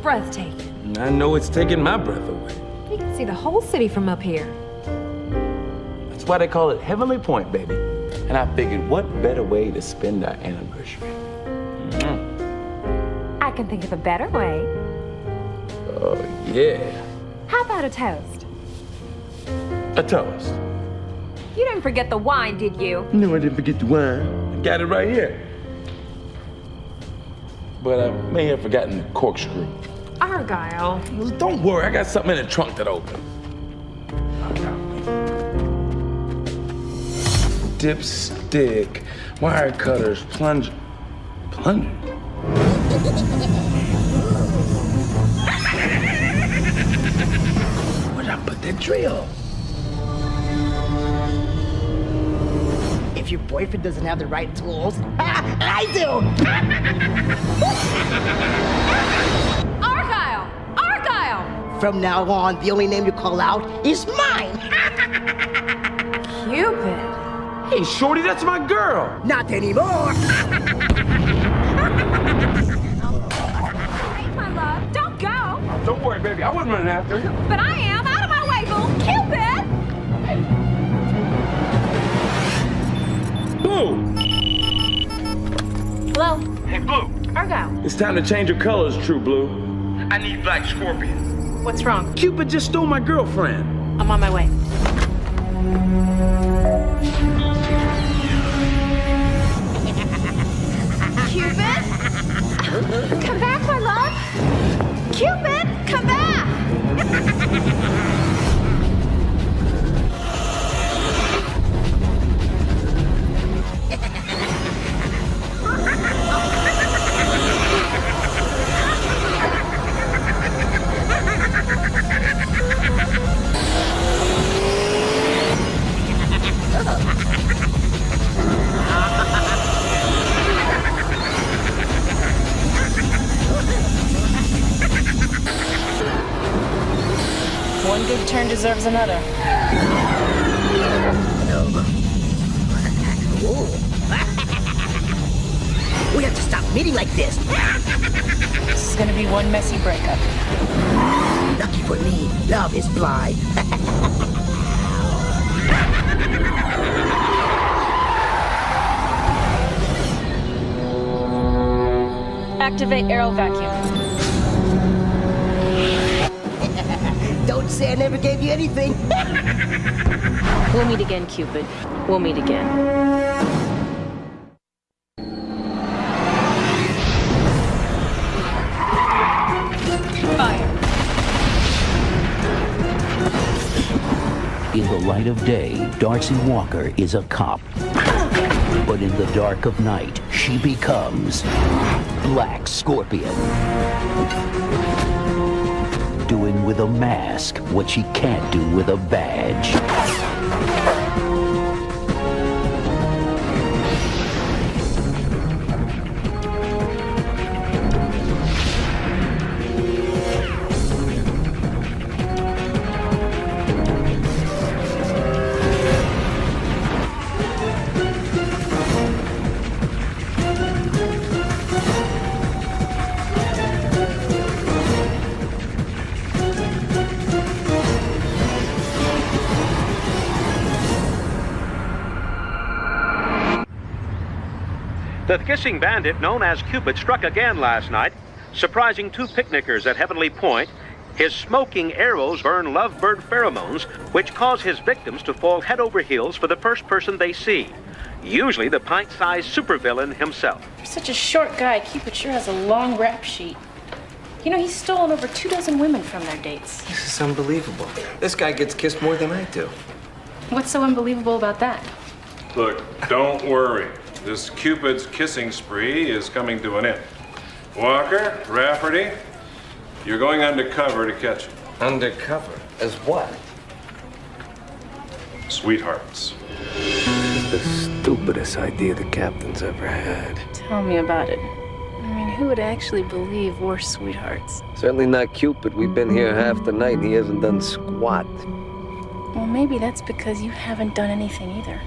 breathtaking. I know it's taking my breath away. You can see the whole city from up here. That's why they call it Heavenly Point, baby. And I figured, what better way to spend our anniversary? I can think of a better way. Oh, yeah. How about a toast? A toast. You didn't forget the wine, did you? No, I didn't forget the wine. I got it right here. But I may have forgotten the corkscrew. Argyle. Well, don't worry, I got something in the trunk that open. Dipstick, wire cutters, plunger. Plunger? Where'd I put that drill? If your boyfriend doesn't have the right tools, I do! Argyle! Argyle! From now on, the only name you call out is mine! Cupid. Hey, Shorty, that's my girl. Not anymore! Wait, my love, don't go! Don't worry, baby, I wasn't running after you. But I am! Out of my way, boo! Cupid! Blue! Hello? Hey, Blue. Argyle. It's time to change your colors, True Blue. I need black scorpion. What's wrong? Cupid just stole my girlfriend. I'm on my way. Cupid? Come back, my love! Cupid, come back! One good turn deserves another. We have to stop meeting like this. This is gonna be one messy breakup. Lucky for me, love is blind. Activate aero vacuum. Don't say I never gave you anything. We'll meet again, Cupid. We'll meet again. In the light of day, Darcy Walker is a cop. But in the dark of night, she becomes Black Scorpion. Doing with a mask what she can't do with a badge. The kissing bandit known as Cupid struck again last night, surprising two picnickers at Heavenly Point. His smoking arrows burn lovebird pheromones, which cause his victims to fall head over heels for the first person they see, usually the pint-sized supervillain himself. For such a short guy, Cupid sure has a long rap sheet. You know, he's stolen over 24 women from their dates. This is unbelievable. This guy gets kissed more than I do. What's so unbelievable about that? Look, don't worry. This Cupid's kissing spree is coming to an end. Walker, Rafferty, you're going undercover to catch him. Undercover? As what? Sweethearts. The stupidest idea the captain's ever had. Tell me about it. I mean, who would actually believe we're sweethearts? Certainly not Cupid. We've been here half the night and he hasn't done squat. Well, maybe that's because you haven't done anything either.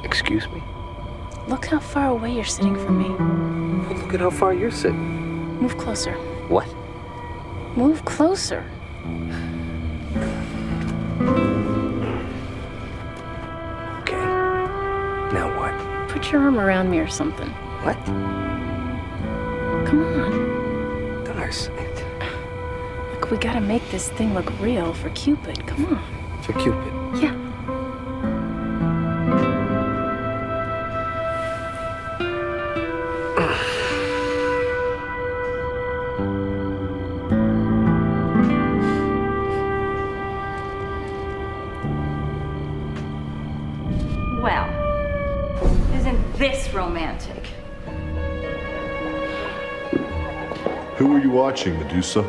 Excuse me? Look how far away you're sitting from me. Well, look at how far you're sitting. Move closer. What? Move closer. Okay. Now what? Put your arm around me or something. What? Come on. Darcy. Look, we gotta make this thing look real for Cupid. Come on. For Cupid. Yeah. Well, isn't this romantic? Who are you watching, Medusa?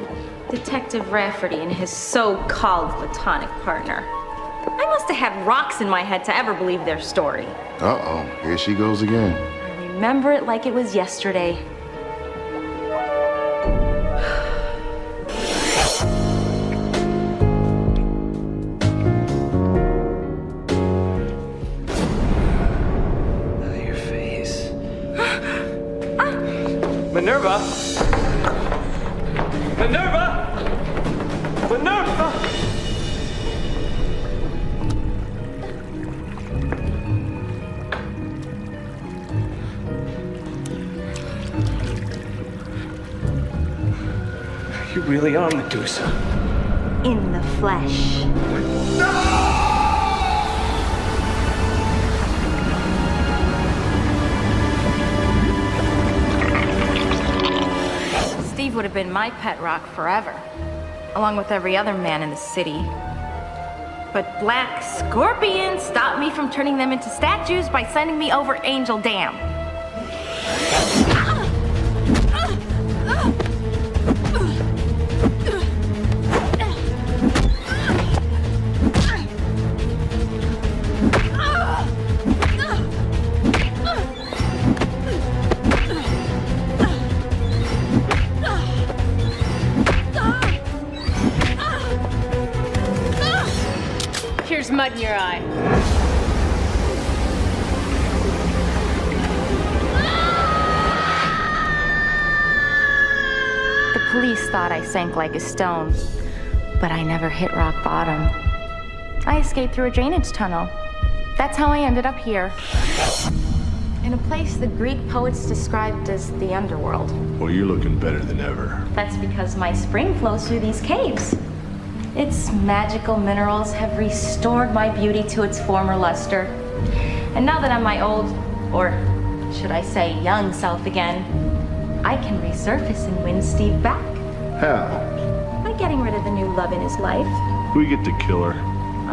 Detective Rafferty and his so-called platonic partner. I must have had rocks in my head to ever believe their story. Uh-oh, here she goes again. I remember it like it was yesterday. Your face. Minerva! Minerva! Minerva! You really are Medusa. In the flesh. Steve would have been my pet rock forever, along with every other man in the city. But Black Scorpion stopped me from turning them into statues by sending me over Angel Dam. Here's mud in your eye. The police thought I sank like a stone, but I never hit rock bottom. I escaped through a drainage tunnel. That's how I ended up here. In a place the Greek poets described as the underworld. Well, you're looking better than ever. That's because my spring flows through these caves. Its magical minerals have restored my beauty to its former luster. And now that I'm my old, or should I say young self again, I can resurface and win Steve back. How? By getting rid of the new love in his life. We get to kill her.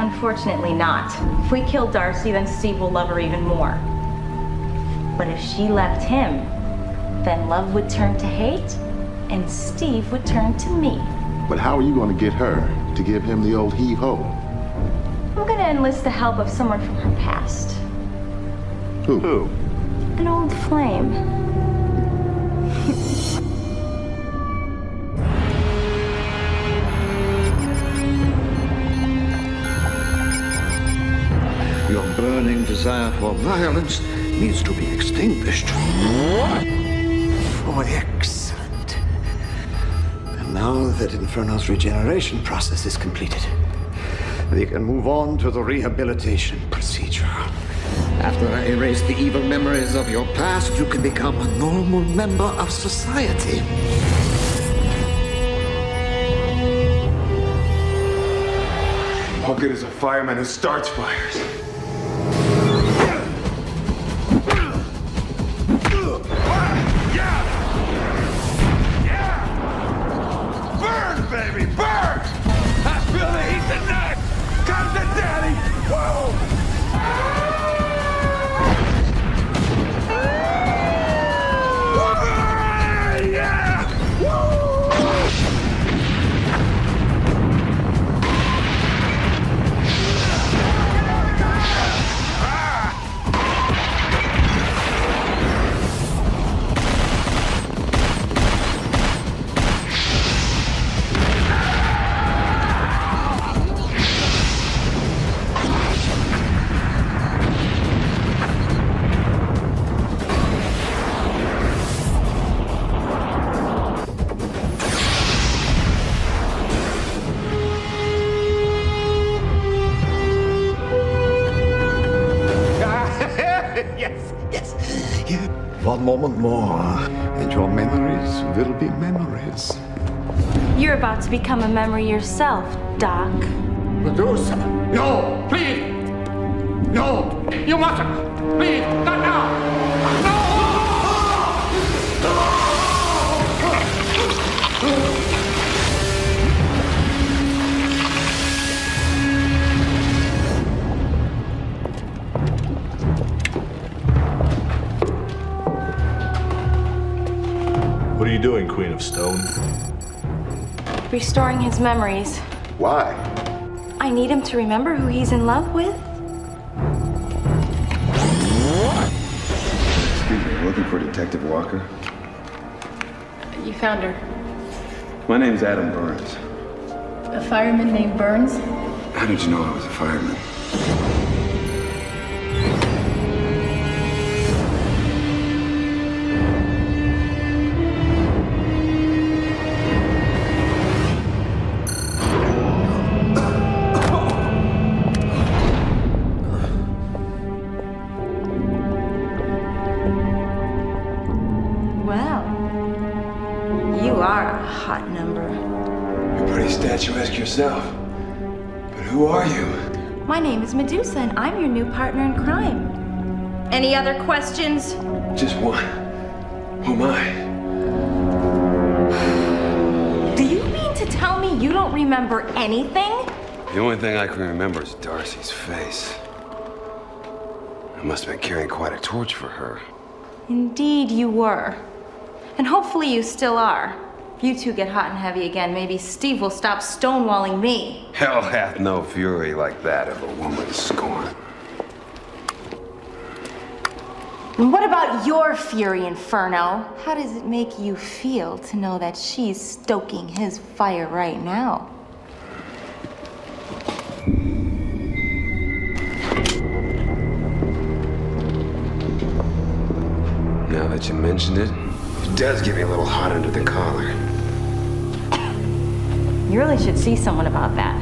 Unfortunately not. If we kill Darcy, then Steve will love her even more. But if she left him, then love would turn to hate, and Steve would turn to me. But how are you going to get her to give him the old heave-ho? I'm gonna enlist the help of someone from her past. Who? An old flame. Your burning desire for violence needs to be extinguished. Oh, excellent. And now that Inferno's regeneration process is completed, we can move on to the rehabilitation procedure. After I erase the evil memories of your past, you can become a normal member of society. How good is a fireman who starts fires? Burn, baby, burn! I feel the heat tonight! Come to daddy! Whoa! Yeah! One moment more, and your memories will be memories. You're about to become a memory yourself, Doc. Medusa! No! Please! No! You mustn't! Please! Not now! What are you doing, Queen of Stone? Restoring his memories. Why? I need him to remember who he's in love with. Excuse me, looking for Detective Walker? You found her. My name's Adam Burns. A fireman named Burns? How did you know I was a fireman? Well, you are a hot number. You're pretty statuesque yourself. But who are you? My name is Medusa, and I'm your new partner in crime. Any other questions? Just one. Who am I? Do you mean to tell me you don't remember anything? The only thing I can remember is Darcy's face. I must have been carrying quite a torch for her. Indeed you were. And hopefully you still are. If you two get hot and heavy again, maybe Steve will stop stonewalling me. Hell hath no fury like that of a woman's scorn. And what about your fury, Inferno? How does it make you feel to know that she's stoking his fire right now? Now that you mentioned it, it does get me a little hot under the collar. You really should see someone about that.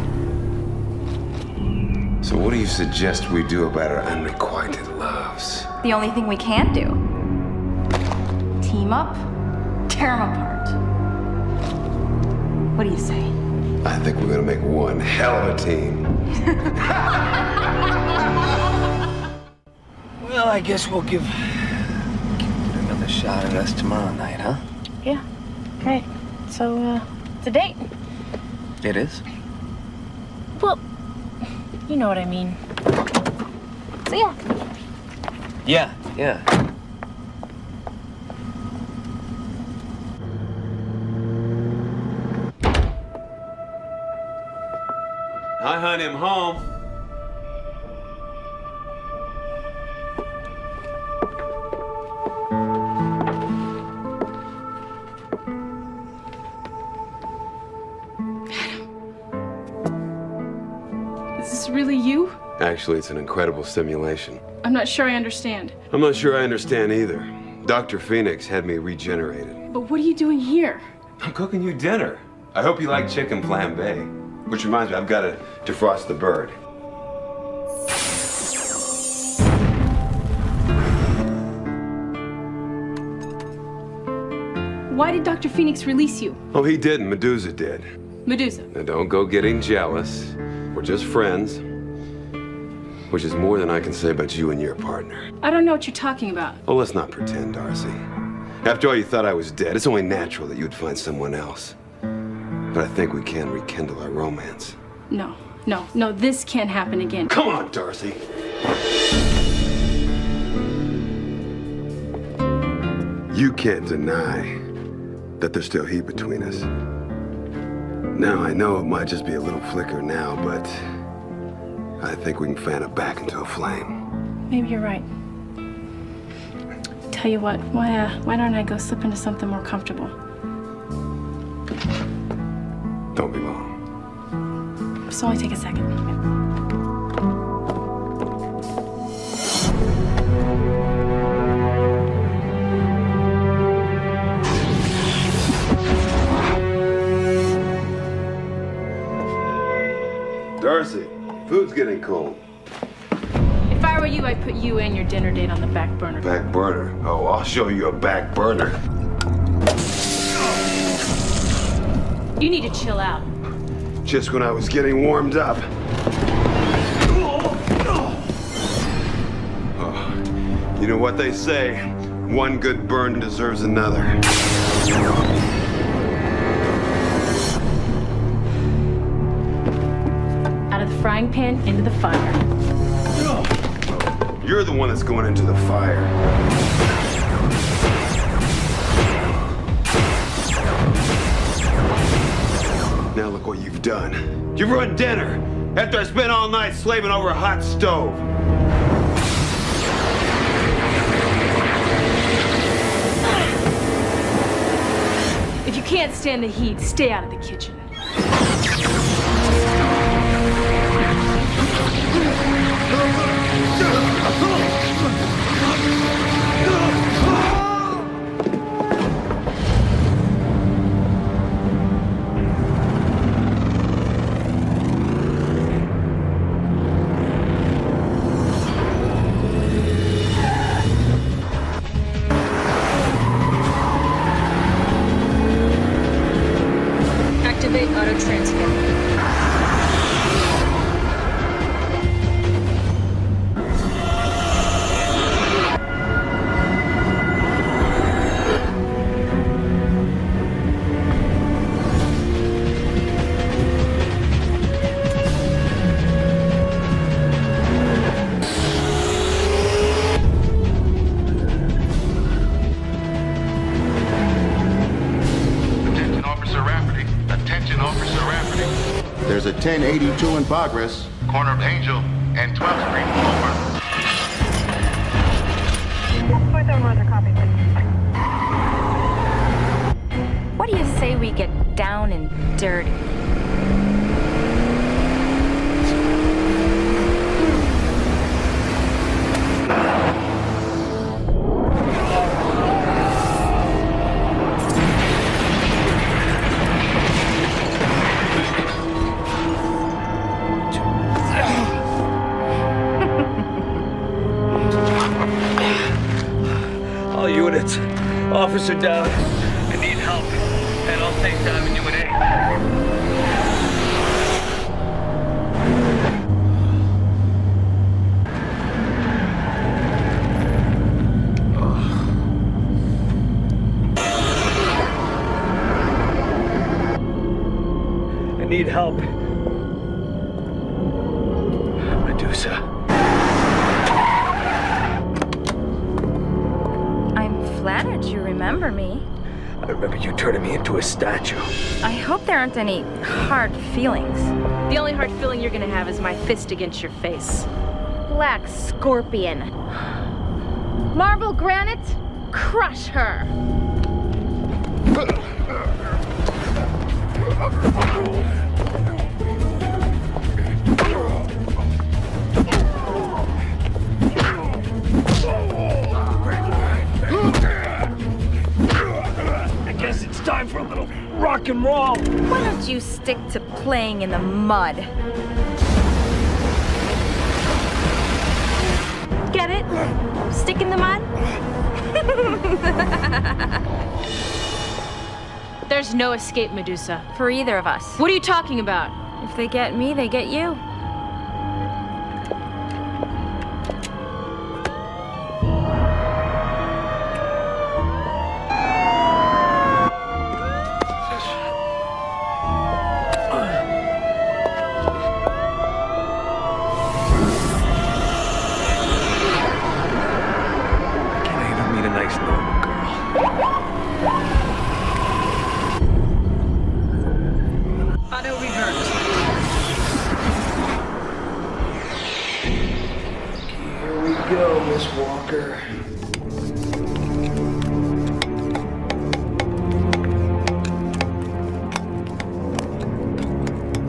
So what do you suggest we do about our unrequited loves? The only thing we can do. Team up, tear them apart. What do you say? I think we're gonna make one hell of a team. Well, I guess we'll give it another shot at us tomorrow night, huh? Yeah. Right. So, it's a date. It is? Well, you know what I mean. So, yeah. Yeah. I hunt him home. Is this really you? Actually, it's an incredible simulation. I'm not sure I understand. I'm not sure I understand either. Dr. Phoenix had me regenerated. But what are you doing here? I'm cooking you dinner. I hope you like chicken flambe. Which reminds me, I've got to defrost the bird. Why did Dr. Phoenix release you? Oh, he didn't. Medusa did. Medusa. Now, don't go getting jealous. We're just friends. Which is more than I can say about you and your partner. I don't know what you're talking about. Oh, let's not pretend, Darcy. After all, you thought I was dead. It's only natural that you would find someone else. But I think we can rekindle our romance. No, this can't happen again. Come on, Darcy. You can't deny that there's still heat between us. Now, I know it might just be a little flicker now, but I think we can fan it back into a flame. Maybe you're right. Tell you what, why don't I go slip into something more comfortable? Don't be long. Just only take a second. Darcy, food's getting cold. If I were were you, I'd put you and your dinner date on the back burner. Back burner? Oh, I'll show you a back burner. You need to chill out. Just when I was getting warmed up. Oh, you know what they say? One good burn deserves another. Out of the frying pan, into the fire. You're the one that's going into the fire. Now look what you've done. You've ruined dinner after I spent all night slaving over a hot stove. If you can't stand the heat, stay out of the kitchen. Activate auto transfer. There's a 1082 in progress. Corner of Angel and 12th Street. Over. What do you say we get down and dirty? All units, officer down. I need help, and I'll take time in UNA. I need help. Medusa. Flattered you remember me. I remember you turning me into a statue. I hope there aren't any hard feelings. The only hard feeling you're gonna have is my fist against your face. Black Scorpion. Marble Granite, crush her. Time for a little rock and roll. Why don't you stick to playing in the mud? Get it? Stick in the mud? There's no escape, Medusa. For either of us. What are you talking about? If they get me, they get you.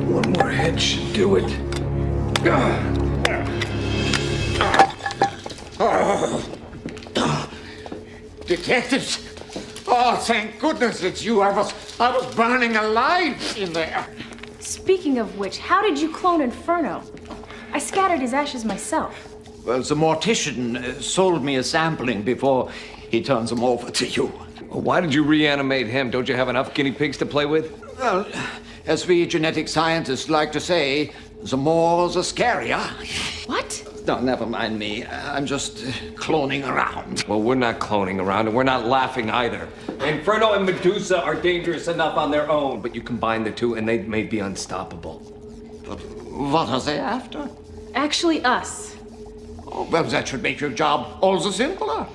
One more hit should do it. Detectives! Oh, thank goodness it's you. I was burning alive in there. Speaking of which, how did you clone Inferno? I scattered his ashes myself. Well, the mortician sold me a sampling before he turns them over to you. Well, why did you reanimate him? Don't you have enough guinea pigs to play with? Well, as we genetic scientists like to say, the more the scarier. What? No, never mind me. I'm just cloning around. Well, we're not cloning around, and we're not laughing either. Inferno and Medusa are dangerous enough on their own, but you combine the two, and they may be unstoppable. But what are they after? Actually, us. Oh, well, that should make your job all the simpler.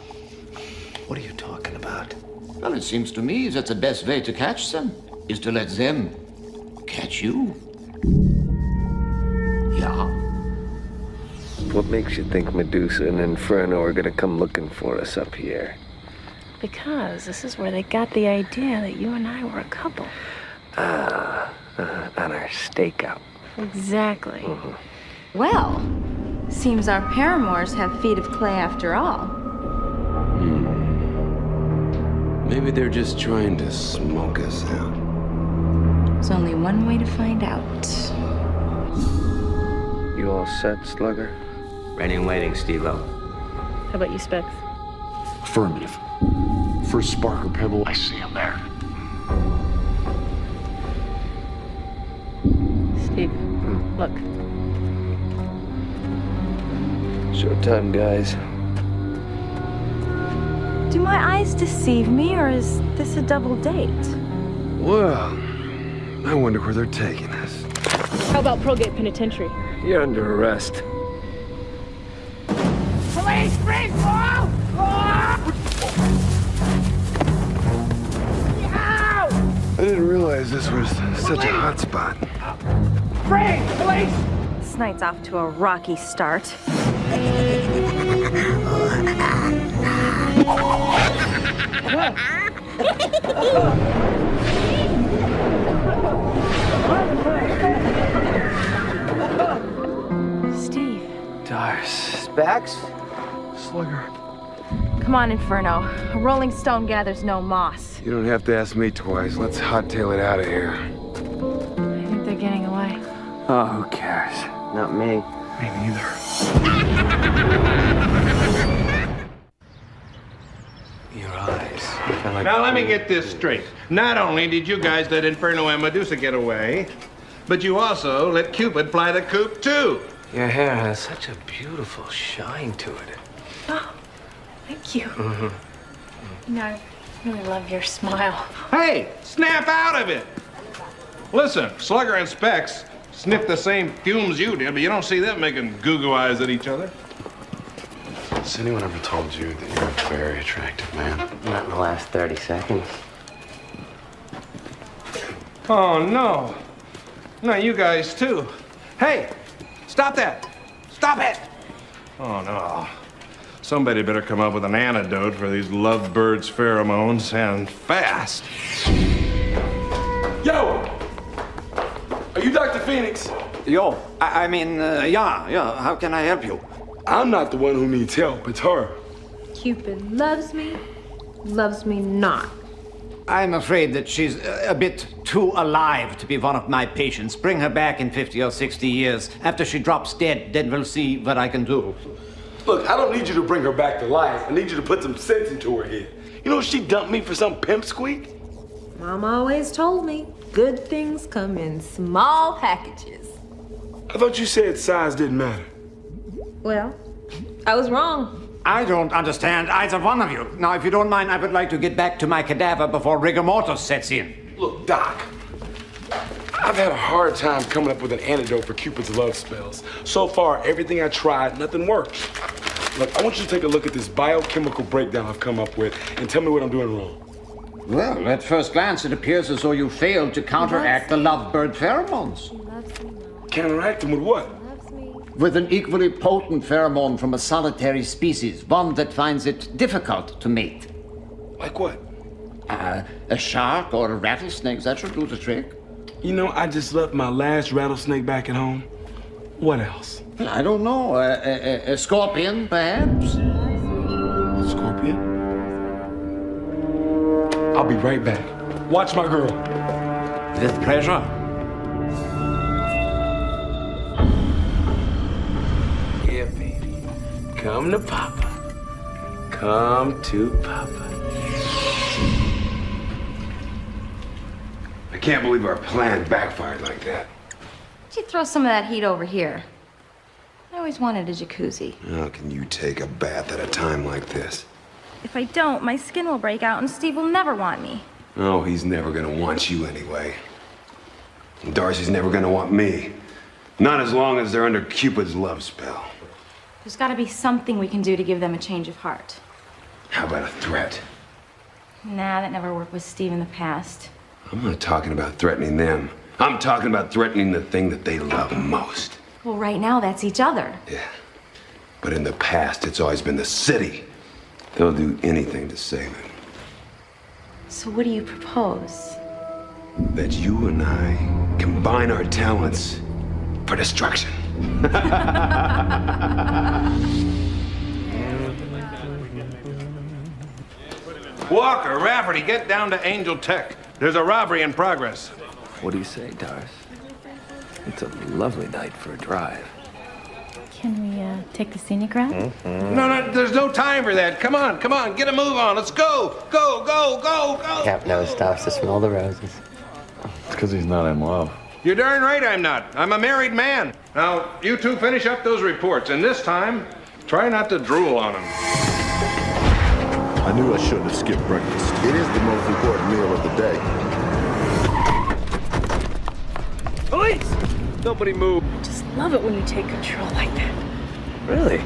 What are you talking about? Well, it seems to me that the best way to catch them is to let them catch you. Yeah. What makes you think Medusa and Inferno are gonna come looking for us up here? Because this is where they got the idea that you and I were a couple. On our stakeout. Exactly. Well, seems our paramours have feet of clay after all. Maybe they're just trying to smoke us out. There's only one way to find out. You all set, Slugger? Ready and waiting, Steve-O. How about you, Specs? Affirmative. First spark or pebble, I see him there. Steve, look. Showtime, guys. Do my eyes deceive me, or is this a double date? Well, I wonder where they're taking us. How about Progate Penitentiary? You're under arrest. Police, free fall! I didn't realize this was such a hot spot. Free, police! This night's off to a rocky start. Steve. Dars. Specs? Slugger. Come on, Inferno. A rolling stone gathers no moss. You don't have to ask me twice. Let's hot-tail it out of here. I think they're getting away. Oh, who cares? Not me. Me neither. Your eyes. Now let me get this straight. Not only did you guys let Inferno and Medusa get away, but you also let Cupid fly the coop too. Your hair has such a beautiful shine to it. Oh, thank you. You know, I really love your smile. Hey, snap out of it. Listen, Slugger and Specs sniffed the same fumes you did, but you don't see them making goo-goo eyes at each other. Has anyone ever told you that you're a very attractive man? Not in the last 30 seconds. Oh, no. No, you guys too. Hey, stop that. Stop it. Oh, no. Somebody better come up with an antidote for these lovebirds' pheromones, and fast. Yo! Are you Dr. Phoenix? Yo, yeah, how can I help you? I'm not the one who needs help, it's her. Cupid loves me not. I'm afraid that she's a bit too alive to be one of my patients. Bring her back in 50 or 60 years. After she drops dead, then we'll see what I can do. Look, I don't need you to bring her back to life. I need you to put some sense into her head. You know, she dumped me for some pimp squeak. Mom always told me good things come in small packages. I thought you said size didn't matter. Well, I was wrong. I don't understand either one of you. Now, if you don't mind, I would like to get back to my cadaver before rigor mortis sets in. Look, Doc, I've had a hard time coming up with an antidote for Cupid's love spells. So far, everything I tried, nothing works. Look, I want you to take a look at this biochemical breakdown I've come up with and tell me what I'm doing wrong. Well, at first glance, it appears as though you failed to counteract the lovebird pheromones. Counteract them with what? With an equally potent pheromone from a solitary species, one that finds it difficult to mate. Like what? A shark or a rattlesnake, that should do the trick. You know, I just left my last rattlesnake back at home. What else? I don't know. A scorpion, perhaps? Scorpion? I'll be right back. Watch my girl. With pleasure. Yeah, baby. Come to Papa. Come to Papa. I can't believe our plan backfired like that. Why'd you throw some of that heat over here? I always wanted a jacuzzi. How can you take a bath at a time like this? If I don't, my skin will break out and Steve will never want me. Oh, he's never gonna want you anyway. And Darcy's never gonna want me. Not as long as they're under Cupid's love spell. There's gotta be something we can do to give them a change of heart. How about a threat? Nah, that never worked with Steve in the past. I'm not talking about threatening them. I'm talking about threatening the thing that they love most. Well, right now, that's each other. Yeah. But in the past, it's always been the city. They'll do anything to save it. So what do you propose? That you and I combine our talents for destruction. Walker, Rafferty, get down to Angel Tech. There's a robbery in progress. What do you say, Doris? It's a lovely night for a drive. Can we take the scenic route? No, there's no time for that. Come on, get a move on. Let's go. Go. Cap never stops to smell the roses. It's because he's not in love. You're darn right I'm not. I'm a married man. Now, you two finish up those reports, and this time, try not to drool on them. I knew I shouldn't have skipped breakfast. It is the most important meal of the day. Police! Nobody move. Just love it when you take control like that. Really?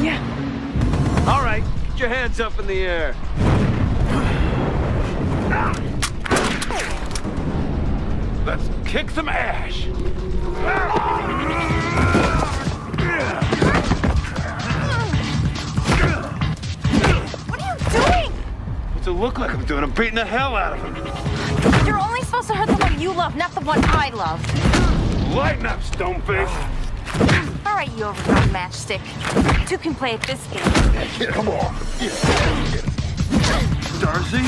Yeah. All right, get your hands up in the air. Let's kick some ash. What are you doing? What's it look like I'm doing? I'm beating the hell out of him. You're only supposed to hurt the one you love, not the one I love. Lighten up, stoneface. All right, you overgrown matchstick. You two can play at this game. Come on. Darcy?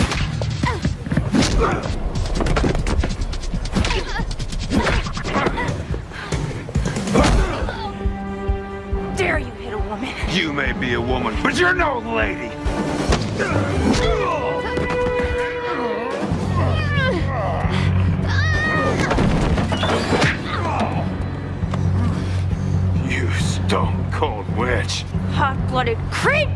Dare you hit a woman? You may be a woman, but you're no lady. You stone-cold witch. Hot-blooded creep!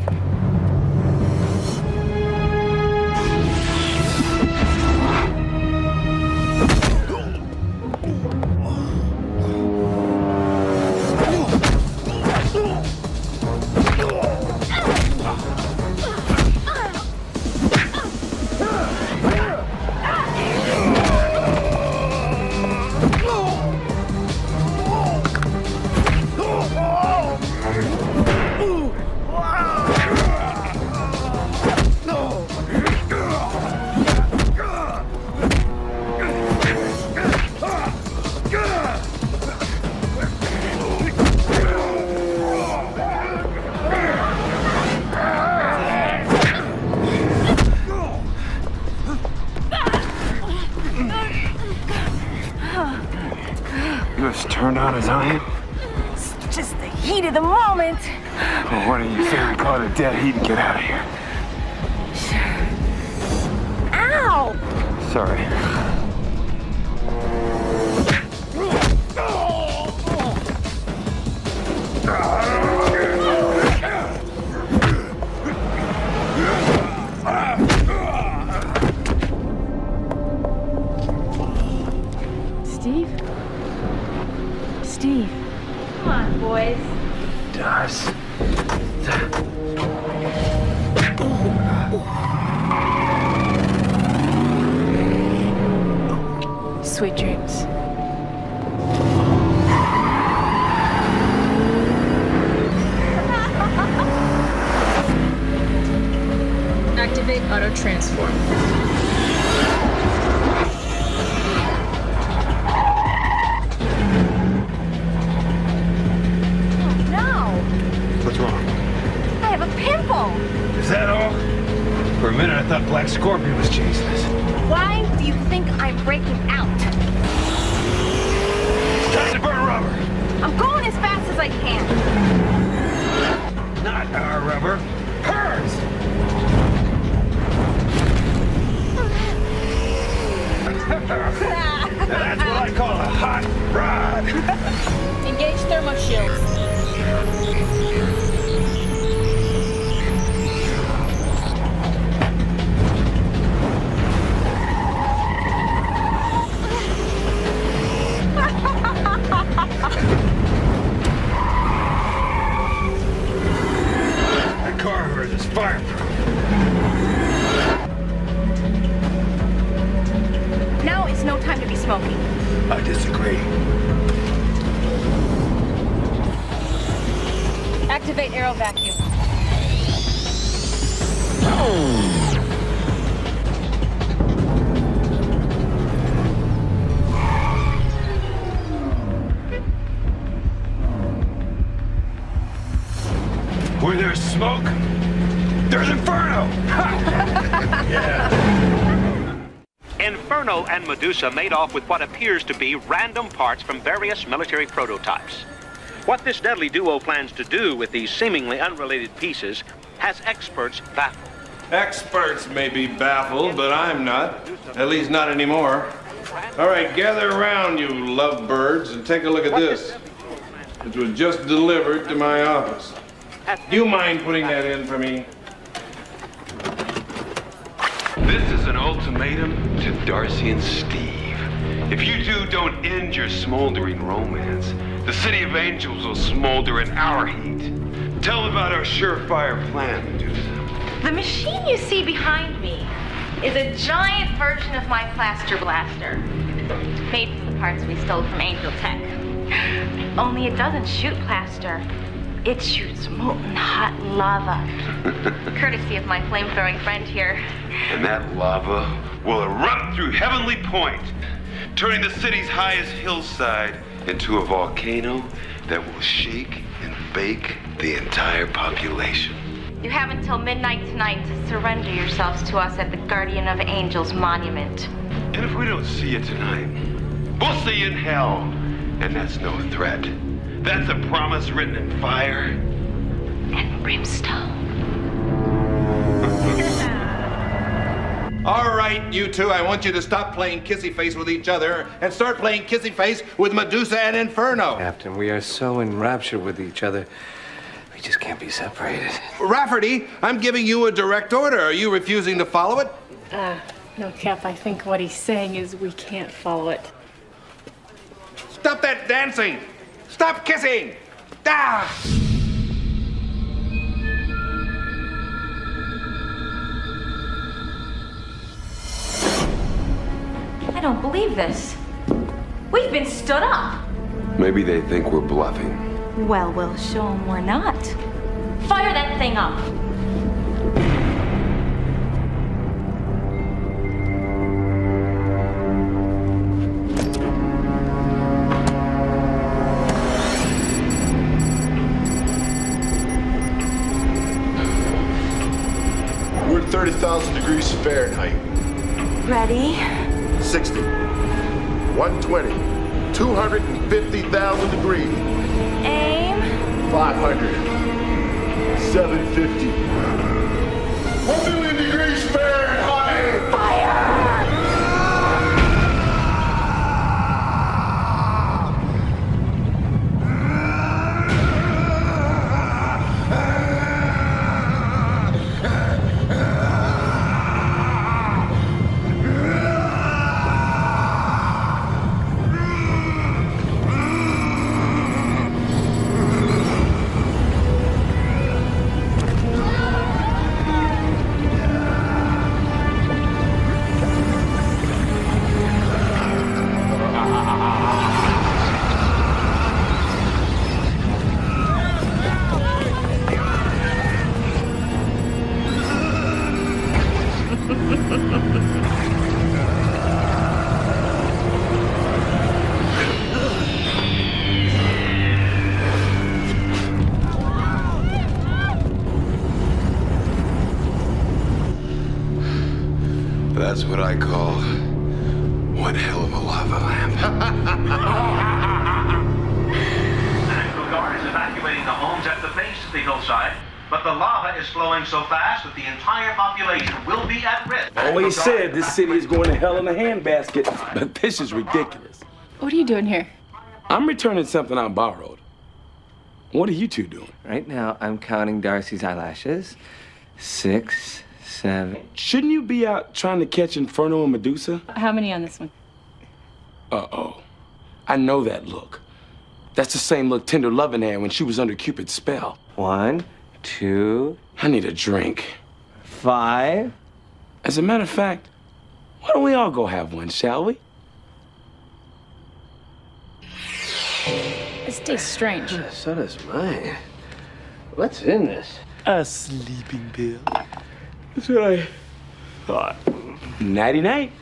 You as turned on as I am? It's just the heat of the moment. Well, why don't you say we call it a dead heat and get out of here? Ow! Sorry. Steve. Come on, boys. Doris. Sweet dreams. Activate auto transform. What's wrong? I have a pimple. Is that all? For a minute, I thought Black Scorpion was chasing us. Why do you think I'm breaking out? It's time to burn rubber. I'm going as fast as I can. rubber hurts! That's what I call a hot rod! Engage thermo shields. That car of hers is fireproof. Now is no time to be smoking. I disagree. Activate aero vacuum. Where there's smoke, there's inferno! Inferno and Medusa made off with what appears to be random parts from various military prototypes. What this deadly duo plans to do with these seemingly unrelated pieces has experts baffled. Experts may be baffled, but I'm not. At least not anymore. All right, gather around, you lovebirds, and take a look at this. It was just delivered to my office. Do you mind putting that in for me? This is an ultimatum to Darcy and Steve. If you two don't end your smoldering romance, the City of Angels will smolder in our heat. Tell them about our surefire plan, Medusa. The machine you see behind me is a giant version of my plaster blaster. Made from the parts we stole from Angel Tech. Only it doesn't shoot plaster. It shoots molten hot lava. Courtesy of my flame-throwing friend here. And that lava will erupt through Heavenly Point, turning the city's highest hillside into a volcano that will shake and bake the entire population. You have until midnight tonight to surrender yourselves to us at the Guardian of Angels monument. And if we don't see you tonight, we'll see you in hell. And that's no threat. That's a promise written in fire and brimstone. All right, you two, I want you to stop playing kissy face with each other and start playing kissy face with Medusa and Inferno. Captain, we are so enraptured with each other. We just can't be separated. Rafferty, I'm giving you a direct order. Are you refusing to follow it? No, Cap, I think what he's saying is we can't follow it. Stop that dancing! Stop kissing! Ah! I don't believe this. We've been stood up. Maybe they think we're bluffing. Well, we'll show them we're not. Fire that thing up. We're at 30,000 degrees Fahrenheit. Ready? 60. 120. 250,000 degrees. Aim. 500. 750. 1 million degrees Fahrenheit. Fire! That's what I call one hell of a lava lamp. National Guard is evacuating the homes at the base of the hillside but the lava is flowing so fast that the entire population will be at risk. Always said this city is going to hell in a handbasket, but this is ridiculous. What are you doing here? I'm returning something I borrowed. What are you two doing? Right now, I'm counting Darcy's eyelashes. 6, 7. Shouldn't you be out trying to catch Inferno and Medusa? How many on this one? Uh-oh. I know that look. That's the same look Tender Lovin' had when she was under Cupid's spell. 1, 2. I need a drink. 5. As a matter of fact, why don't we all go have one, shall we? This tastes strange. So does mine. What's in this? A sleeping pill. That's what I thought. Nighty-night.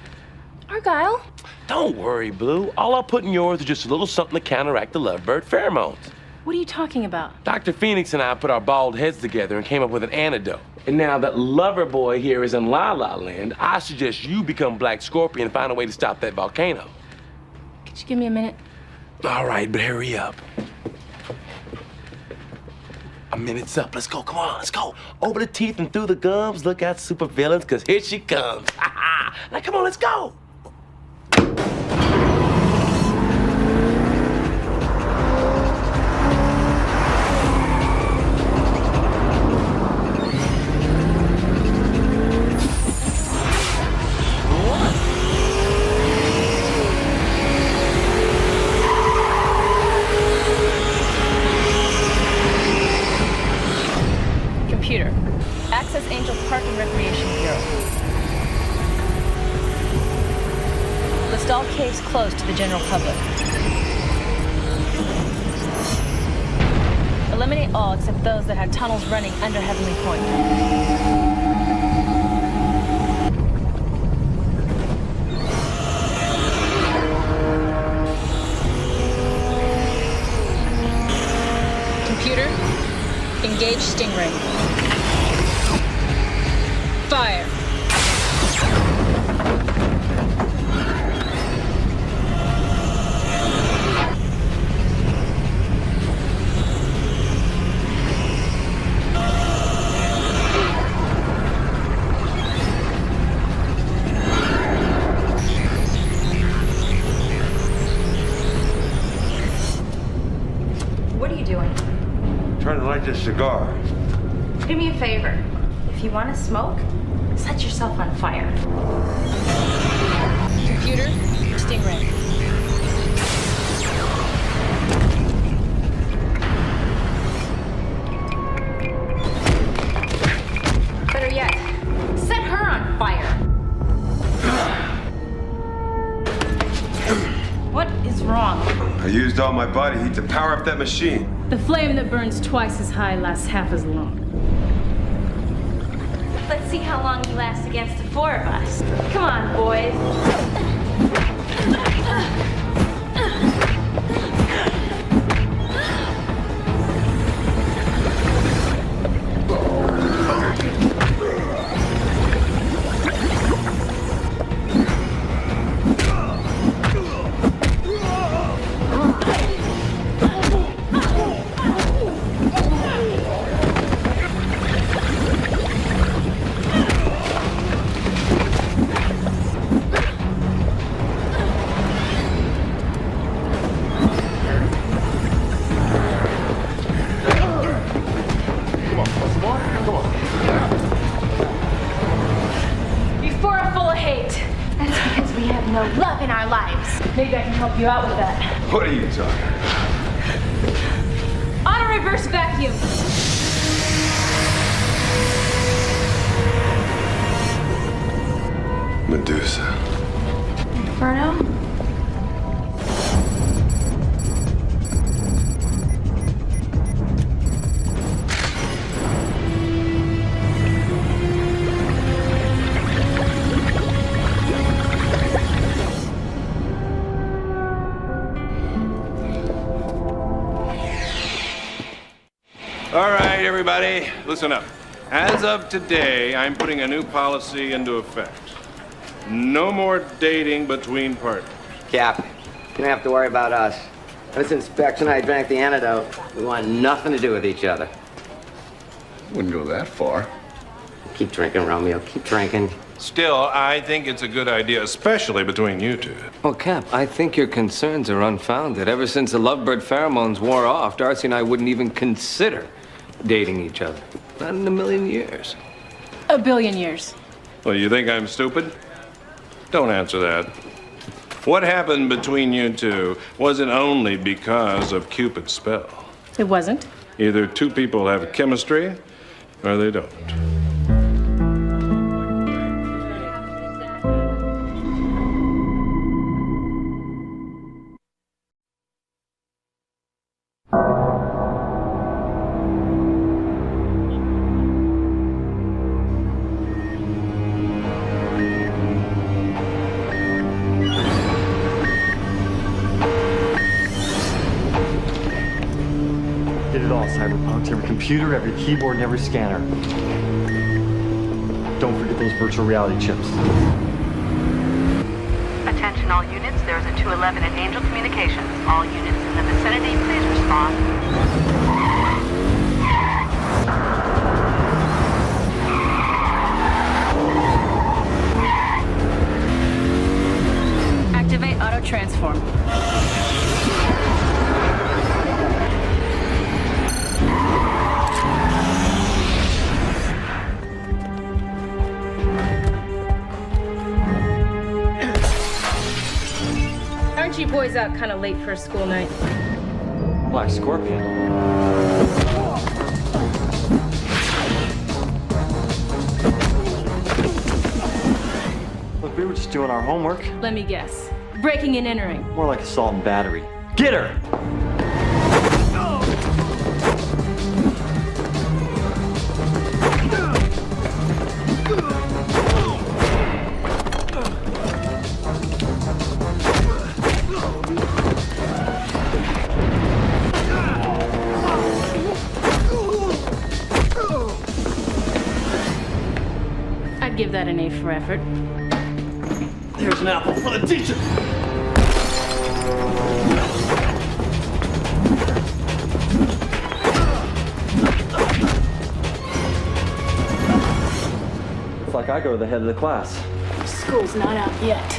Argyle? Don't worry, Blue. All I'll put in yours is just a little something to counteract the lovebird pheromones. What are you talking about? Dr. Phoenix and I put our bald heads together and came up with an antidote. And now that lover boy here is in La La Land, I suggest you become Black Scorpion and find a way to stop that volcano. Could you give me a minute? All right, but hurry up. A minute's up. Let's go. Come on, let's go. Over the teeth and through the gums. Look out, supervillains, because here she comes. Now, come on, let's go. Computer, access Angel Park and Recreation Bureau. List all caves closed to the general public. Eliminate all except those that had tunnels running under Heavenly Point. Computer, engage Stingray. Fire. What are you doing? Trying to light this cigar. Do me a favor. If you want to smoke, set yourself on fire. Computer, Stingray. Better yet, set her on fire. What is wrong? I used all my body heat to power up that machine. The flame that burns twice as high lasts half as long. Let's see how long you last against the four of us. Come on, boys. No love in our lives. Maybe I can help you out with that. What are you talking about? Auto reverse vacuum. Medusa. Inferno? All right, everybody, listen up. As of today, I'm putting a new policy into effect. No more dating between partners. Cap, you don't have to worry about us. This inspection, I drank the antidote. We want nothing to do with each other. Wouldn't go that far. Keep drinking, Romeo. Keep drinking. Still, I think it's a good idea, especially between you two. Well, Cap, I think your concerns are unfounded. Ever since the lovebird pheromones wore off, Darcy and I wouldn't even consider dating each other. Not in a million years. A billion years. Well, you think I'm stupid? Don't answer that. What happened between you two wasn't only because of Cupid's spell. It wasn't. Either two people have chemistry, or they don't. Did it all, Cyberpunks. Every computer, every keyboard, and every scanner. Don't forget those virtual reality chips. Attention all units, there is a 211 at Angel Communications. All units in the vicinity, please respond. Activate auto transform. Aren't you boys out kind of late for a school night? Black Scorpion. Look, we were just doing our homework. Let me guess. Breaking and entering. More like assault and battery. Get her! I'd give that an A for effort. Here's an apple for the teacher. Looks like I go to the head of the class. School's not out yet.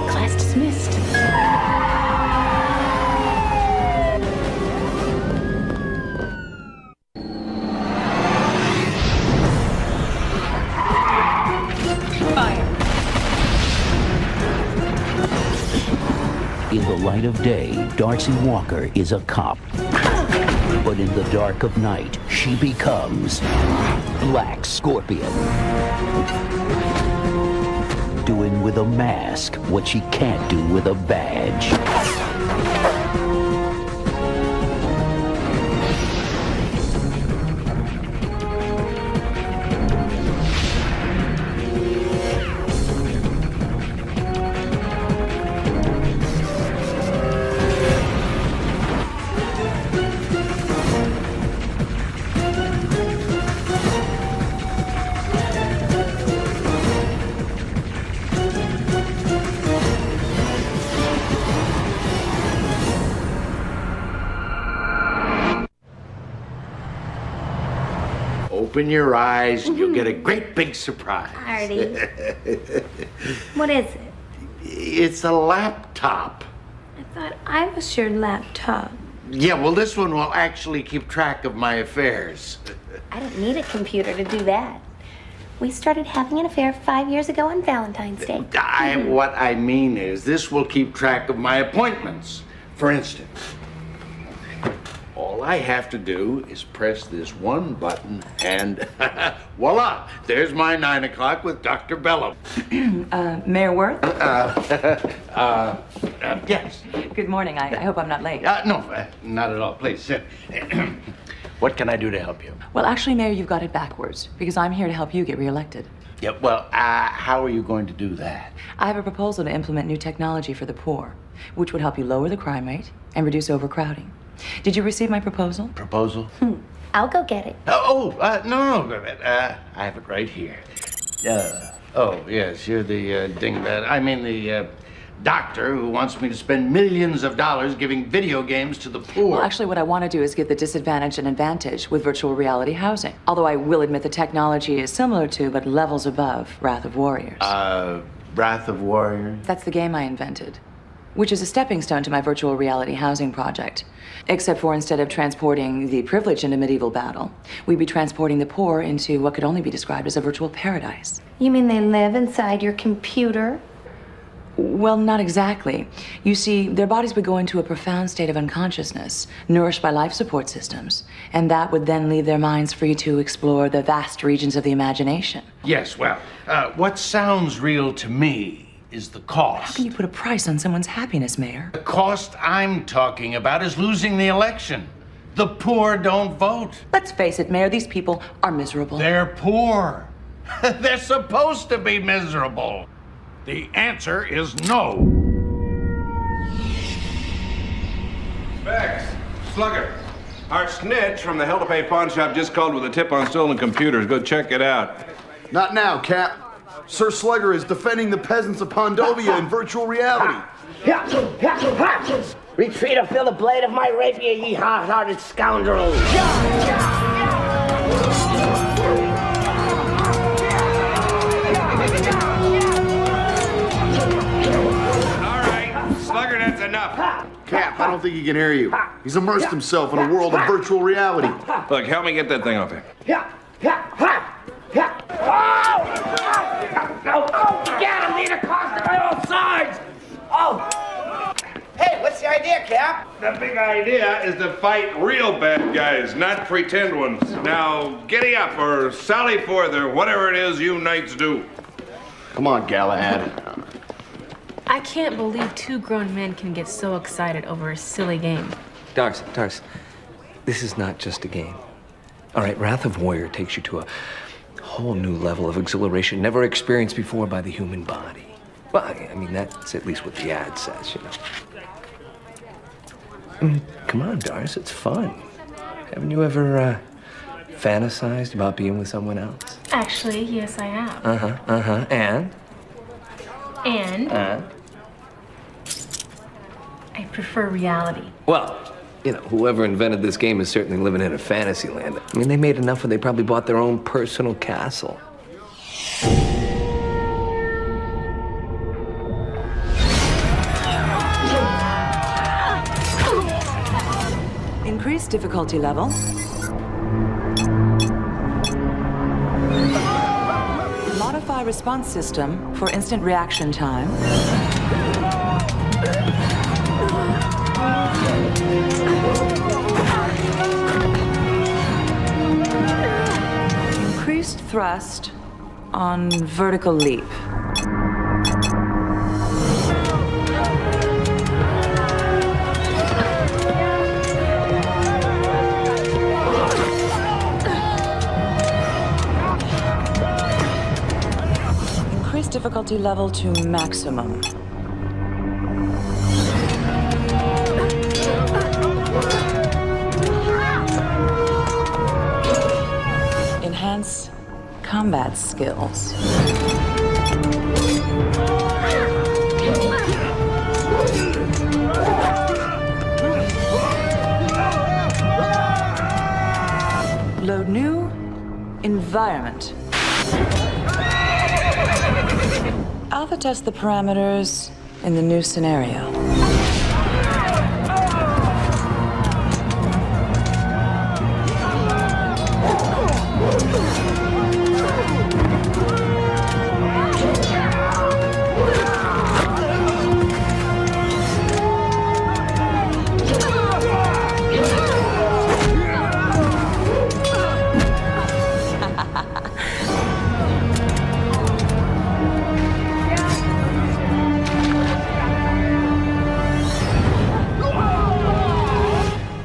Class dismissed. In the light of day, Darcy Walker is a cop. But in the dark of night, she becomes Black Scorpion. Doing with a mask what she can't do with a badge. Open your eyes and you'll get a great big surprise. Artie. What is it? It's a laptop. I thought I was your laptop. Yeah, well, this one will actually keep track of my affairs. I don't need a computer to do that. We started having an affair 5 years ago on Valentine's Day. What I mean is, this will keep track of my appointments. For instance, all I have to do is press this one button and voila, there's my 9 o'clock with Dr. Bellum. Mayor Worth? Yes. Good morning. I hope I'm not late. No, not at all. Please sit. What can I do to help you? Well, actually, Mayor, you've got it backwards because I'm here to help you get reelected. Yeah, well, how are you going to do that? I have a proposal to implement new technology for the poor, which would help you lower the crime rate and reduce overcrowding. Did you receive my proposal? Proposal? I'll go get it. No, I have it right here. Oh, yes, you're the dingbat. I mean, the doctor who wants me to spend millions of dollars giving video games to the poor. Well, actually, what I want to do is give the disadvantage an advantage with virtual reality housing. Although I will admit the technology is similar to, but levels above, Wrath of Warriors. Wrath of Warriors? That's the game I invented, which is a stepping stone to my virtual reality housing project. Except for instead of transporting the privileged into medieval battle, we'd be transporting the poor into what could only be described as a virtual paradise. You mean they live inside your computer? Well, not exactly. You see, their bodies would go into a profound state of unconsciousness, nourished by life support systems, and that would then leave their minds free to explore the vast regions of the imagination. Yes, well, what sounds real to me is the cost. How can you put a price on someone's happiness, Mayor? The cost I'm talking about is losing the election. The poor don't vote. Let's face it, Mayor, these people are miserable. They're poor. They're supposed to be miserable. The answer is no. Specs, Slugger. Our snitch from the Hell to Pay pawn shop just called with a tip on stolen computers. Go check it out. Not now, Cap. Sir Slugger is defending the peasants of Pondovia in virtual reality. Retreat or feel the blade of my rapier, ye hard-hearted scoundrels! Slugger, that's enough. Cap, I don't think he can hear you. He's immersed himself in a world of virtual reality. Look, help me get that thing off him. Oh, get him! Need a cost on all sides! Oh! Hey, what's the idea, Cap? The big idea is to fight real bad guys, not pretend ones. Now, giddy up or sally forth or whatever it is you knights do. Come on, Galahad. I can't believe two grown men can get so excited over a silly game. Darcy, this is not just a game. All right, Wrath of Warrior takes you to a whole new level of exhilaration never experienced before by the human body. Well, I mean, that's at least what the ad says, you know. Come on, Darcy, it's fun. Haven't you ever fantasized about being with someone else? Actually, yes, I have. And? I prefer reality. Well, you know, whoever invented this game is certainly living in a fantasy land. I mean, they made enough where they probably bought their own personal castle. Increase difficulty level. Modify response system for instant reaction time. Increased thrust on vertical leap. Increase difficulty level to maximum. Enhance combat skills. Load new environment. Alpha test the parameters in the new scenario.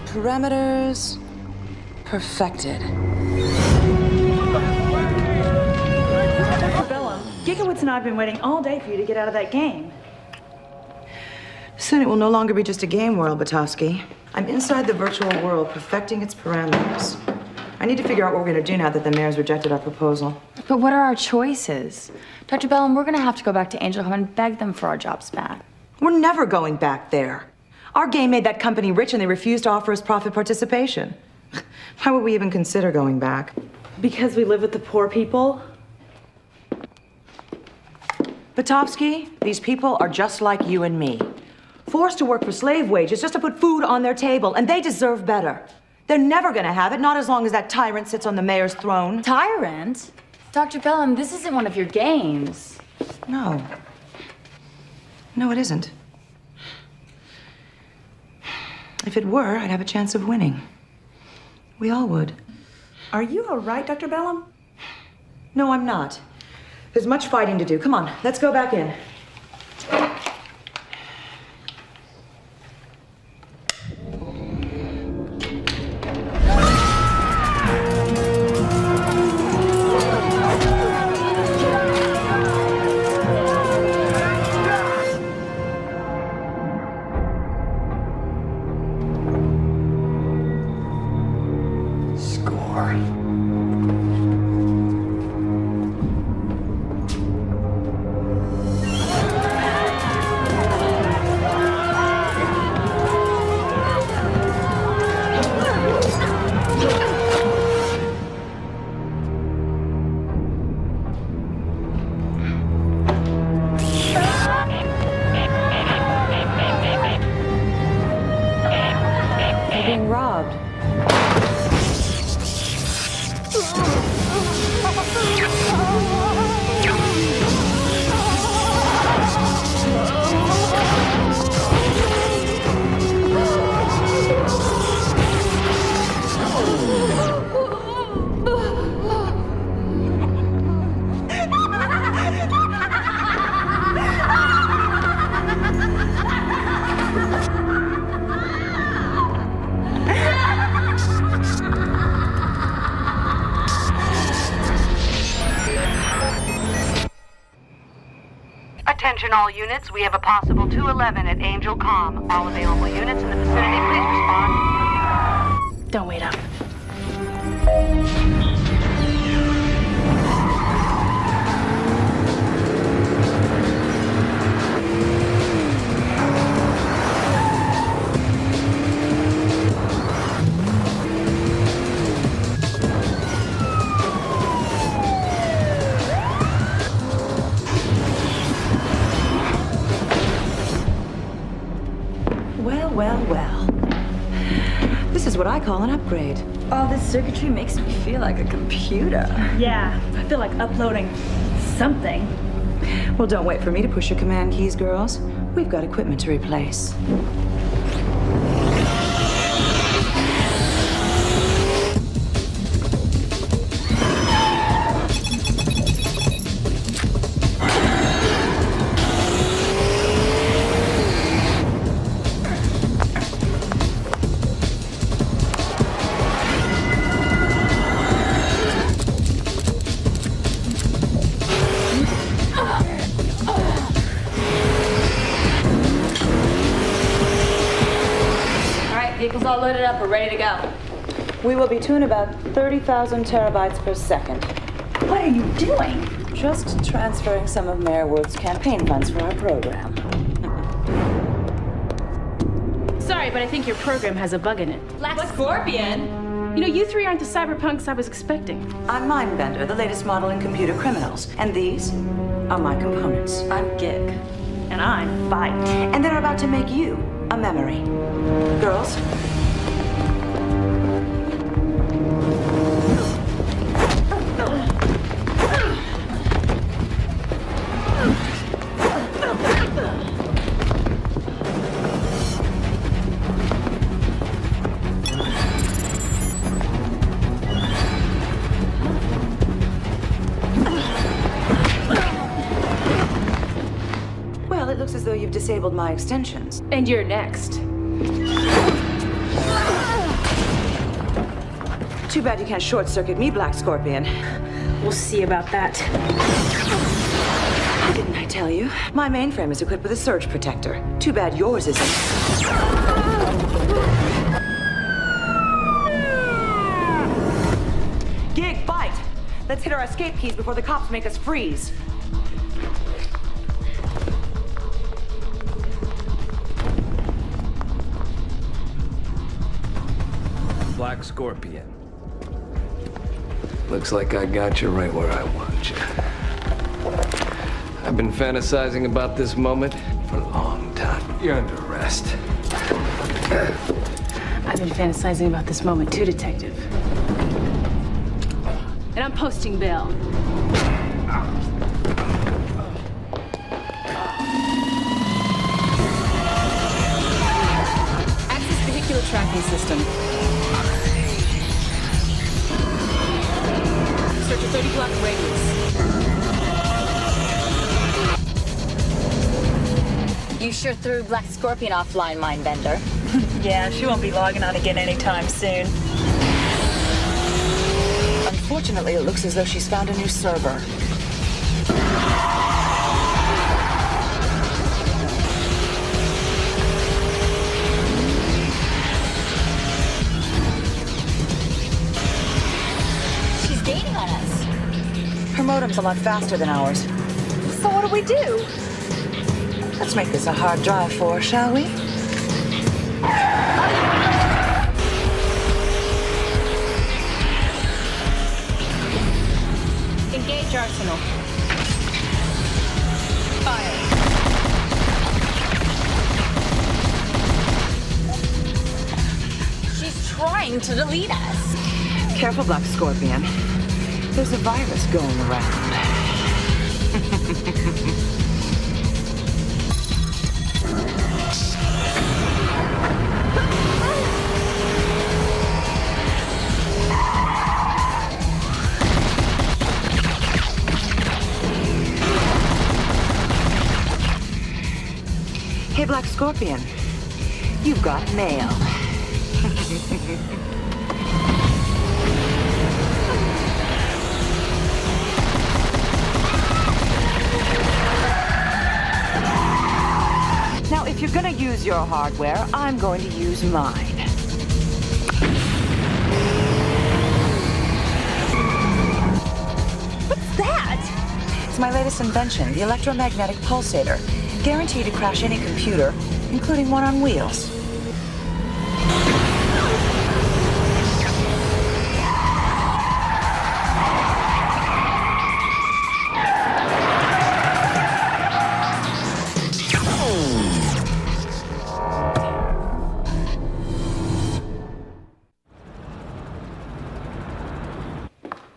Parameters perfected. Bella, Gigawitz and I have been waiting all day for you to get out of that game. Soon it will no longer be just a game world, Batowski. I'm inside the virtual world, perfecting its parameters. I need to figure out what we're going to do now that the mayor's rejected our proposal. But what are our choices? Dr. Bellum, we're going to have to go back to Angel Home and beg them for our jobs back. We're never going back there. Our game made that company rich and they refused to offer us profit participation. Why would we even consider going back? Because we live with the poor people? Batowski, these people are just like you and me. Forced to work for slave wages just to put food on their table, and they deserve better. They're never gonna have it, not as long as that tyrant sits on the mayor's throne. Tyrant? Dr. Bellum, this isn't one of your games. No. No, it isn't. If it were, I'd have a chance of winning. We all would. Are you all right, Dr. Bellum? No, I'm not. There's much fighting to do. Come on, let's go back in. Attention all units, we have a possible 211 at Angel Com. All available units in the vicinity, please respond. Don't wait up. Well. This is what I call an upgrade. All this circuitry makes me feel like a computer. Yeah, I feel like uploading something. Well, don't wait for me to push your command keys, girls. We've got equipment to replace. Vehicles all loaded up, we're ready to go. We will be to in about 30,000 terabytes per second. What are you doing? Just transferring some of Mayor Worth's campaign funds for our program. Sorry, but I think your program has a bug in it. Black Scorpion? You know, you three aren't the cyberpunks I was expecting. I'm Mindbender, the latest model in computer criminals. And these are my components. I'm Gig. And I'm Bite. And they're about to make you a memory. Girls? Well, it looks as though you've disabled my extensions. And you're next. Too bad you can't short-circuit me, Black Scorpion. We'll see about that. Didn't I tell you. My mainframe is equipped with a surge protector. Too bad yours isn't. Gig, bite! Let's hit our escape keys before the cops make us freeze. Black Scorpion. Looks like I got you right where I want you. I've been fantasizing about this moment for a long time. You're under arrest. I've been fantasizing about this moment too, Detective. And I'm posting bail. Access vehicular tracking system. Search a 30-block radius. You sure threw Black Scorpion offline, Mindbender. Yeah, she won't be logging on again anytime soon. Unfortunately, it looks as though she's found a new server. She's dating on us. Her modem's a lot faster than ours. So what do we do? Let's make this a hard drive for her, shall we? Engage arsenal. Fire. She's trying to delete us. Careful, Black Scorpion. There's a virus going around. Hey, Black Scorpion. You've got mail. Now, if you're gonna use your hardware, I'm going to use mine. What's that? It's my latest invention, the electromagnetic pulsator. Guaranteed to crash any computer, including one on wheels.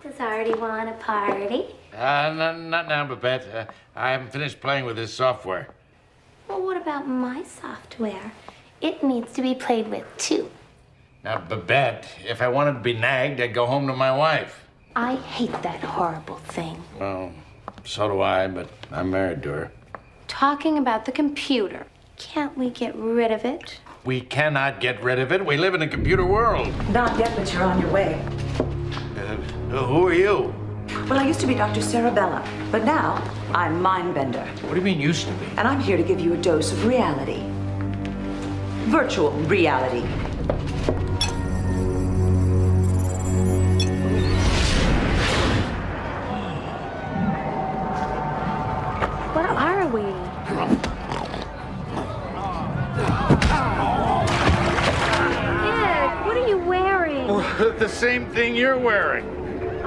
Does Artie want a party? Not now, Babette. I haven't finished playing with this software. Well, what about my software? It needs to be played with, too. Now, Babette, if I wanted to be nagged, I'd go home to my wife. I hate that horrible thing. Well, so do I, but I'm married to her. Talking about the computer. Can't we get rid of it? We cannot get rid of it. We live in a computer world. Not yet, but you're on your way. Who are you? Well, I used to be Dr. Sarabella, but now I'm Mindbender. What do you mean used to be? And I'm here to give you a dose of reality. Virtual reality. What are we? Ick, what are you wearing? The same thing you're wearing.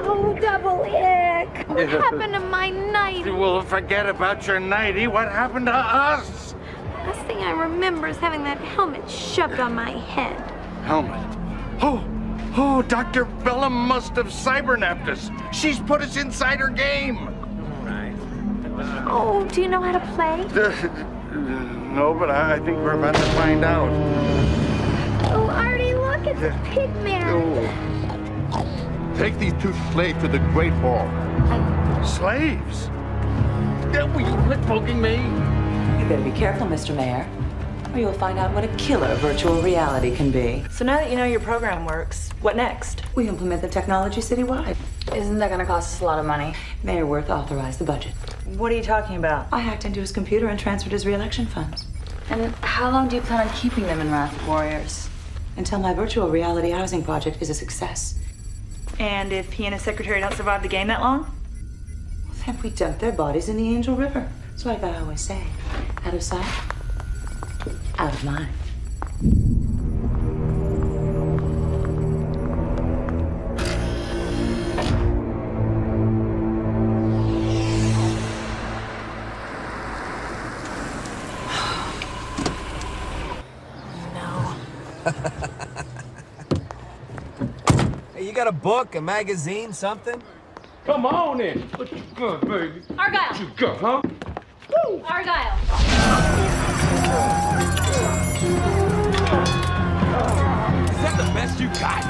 Oh, double ick. What happened to my night? Well, forget about your nightie. What happened to us? Last thing I remember is having that helmet shoved on my head. Helmet? Oh, Dr. Bella must have cybernapped us. She's put us inside her game. Oh, do you know how to play? No, but I think we're about to find out. Oh, Artie, look, it's a pigman. Take these two slaves to the Great Hall. Slaves? Were you lip poking me? You better be careful, Mr. Mayor. or you'll find out what a killer virtual reality can be. So now that you know your program works, what next? We implement the technology citywide. Isn't that gonna cost us a lot of money? Mayor Worth authorized the budget. What are you talking about? I hacked into his computer and transferred his re-election funds. And how long do you plan on keeping them in Wrath of Warriors? Until my virtual reality housing project is a success. And if he and his secretary don't survive the game that long? Well, then we dump their bodies in the Angel River. It's like I always say, out of sight, out of mind. Hey, you got a book, a magazine, something? Come on in. What you got, baby? Argyle. What you got, huh? Woo! Argyle. Is that the best you got?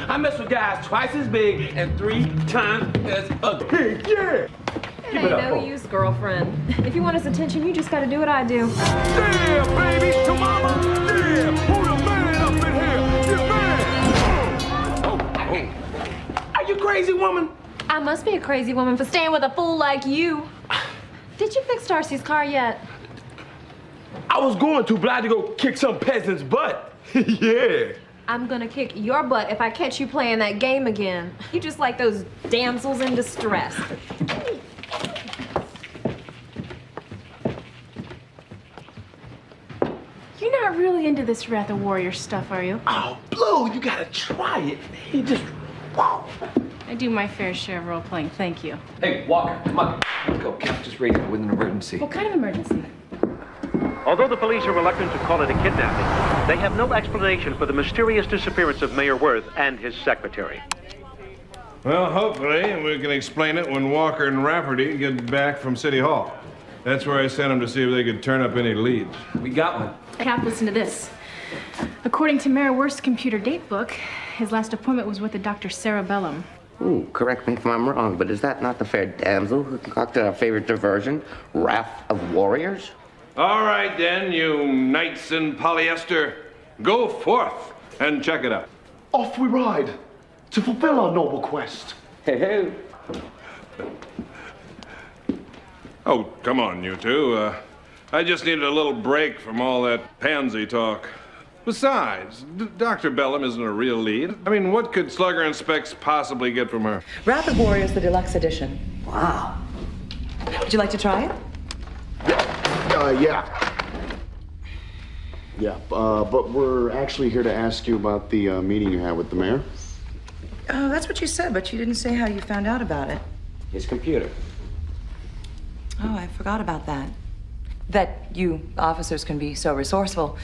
I mess with guys twice as big and 3 times as ugly. Hey, yeah! It ain't no use, girlfriend. If you want his attention, you just gotta do what I do. Yeah, baby! To mama! Yeah! Who the man up in here? Yeah, man! Oh. Are you crazy, woman? I must be a crazy woman for staying with a fool like you. Did you fix Darcy's car yet? I was going to, but I had to go kick some peasant's butt. Yeah. I'm gonna kick your butt if I catch you playing that game again. You just like those damsels in distress. You're not really into this Wrath of Warrior stuff, are you? Oh, Blue, you gotta try it. You just, wow. I do my fair share of role-playing, thank you. Hey, Walker, come on. Let's go. Cap just radio with an emergency. What kind of emergency? Although the police are reluctant to call it a kidnapping, they have no explanation for the mysterious disappearance of Mayor Worth and his secretary. Well, hopefully we can explain it when Walker and Rafferty get back from City Hall. That's where I sent them to see if they could turn up any leads. We got one. Cap, listen to this. According to Mayor Worth's computer date book, his last appointment was with a Dr. Cerebellum. Ooh, correct me if I'm wrong, but is that not the fair damsel who concocted our favorite diversion, Wrath of Warriors? All right, then, you knights in polyester, go forth and check it out. Off we ride to fulfill our noble quest. Hey, hey. Oh, come on, you two. I just needed a little break from all that pansy talk. Besides, Dr. Bellum isn't a real lead. I mean, what could Slugger and Specs possibly get from her? Wrath of Warriors, the deluxe edition. Wow. Would you like to try it? Yeah. Yeah, but we're actually here to ask you about the meeting you had with the mayor. Oh, that's what you said, but you didn't say how you found out about it. His computer. Oh, I forgot about that. That you officers can be so resourceful.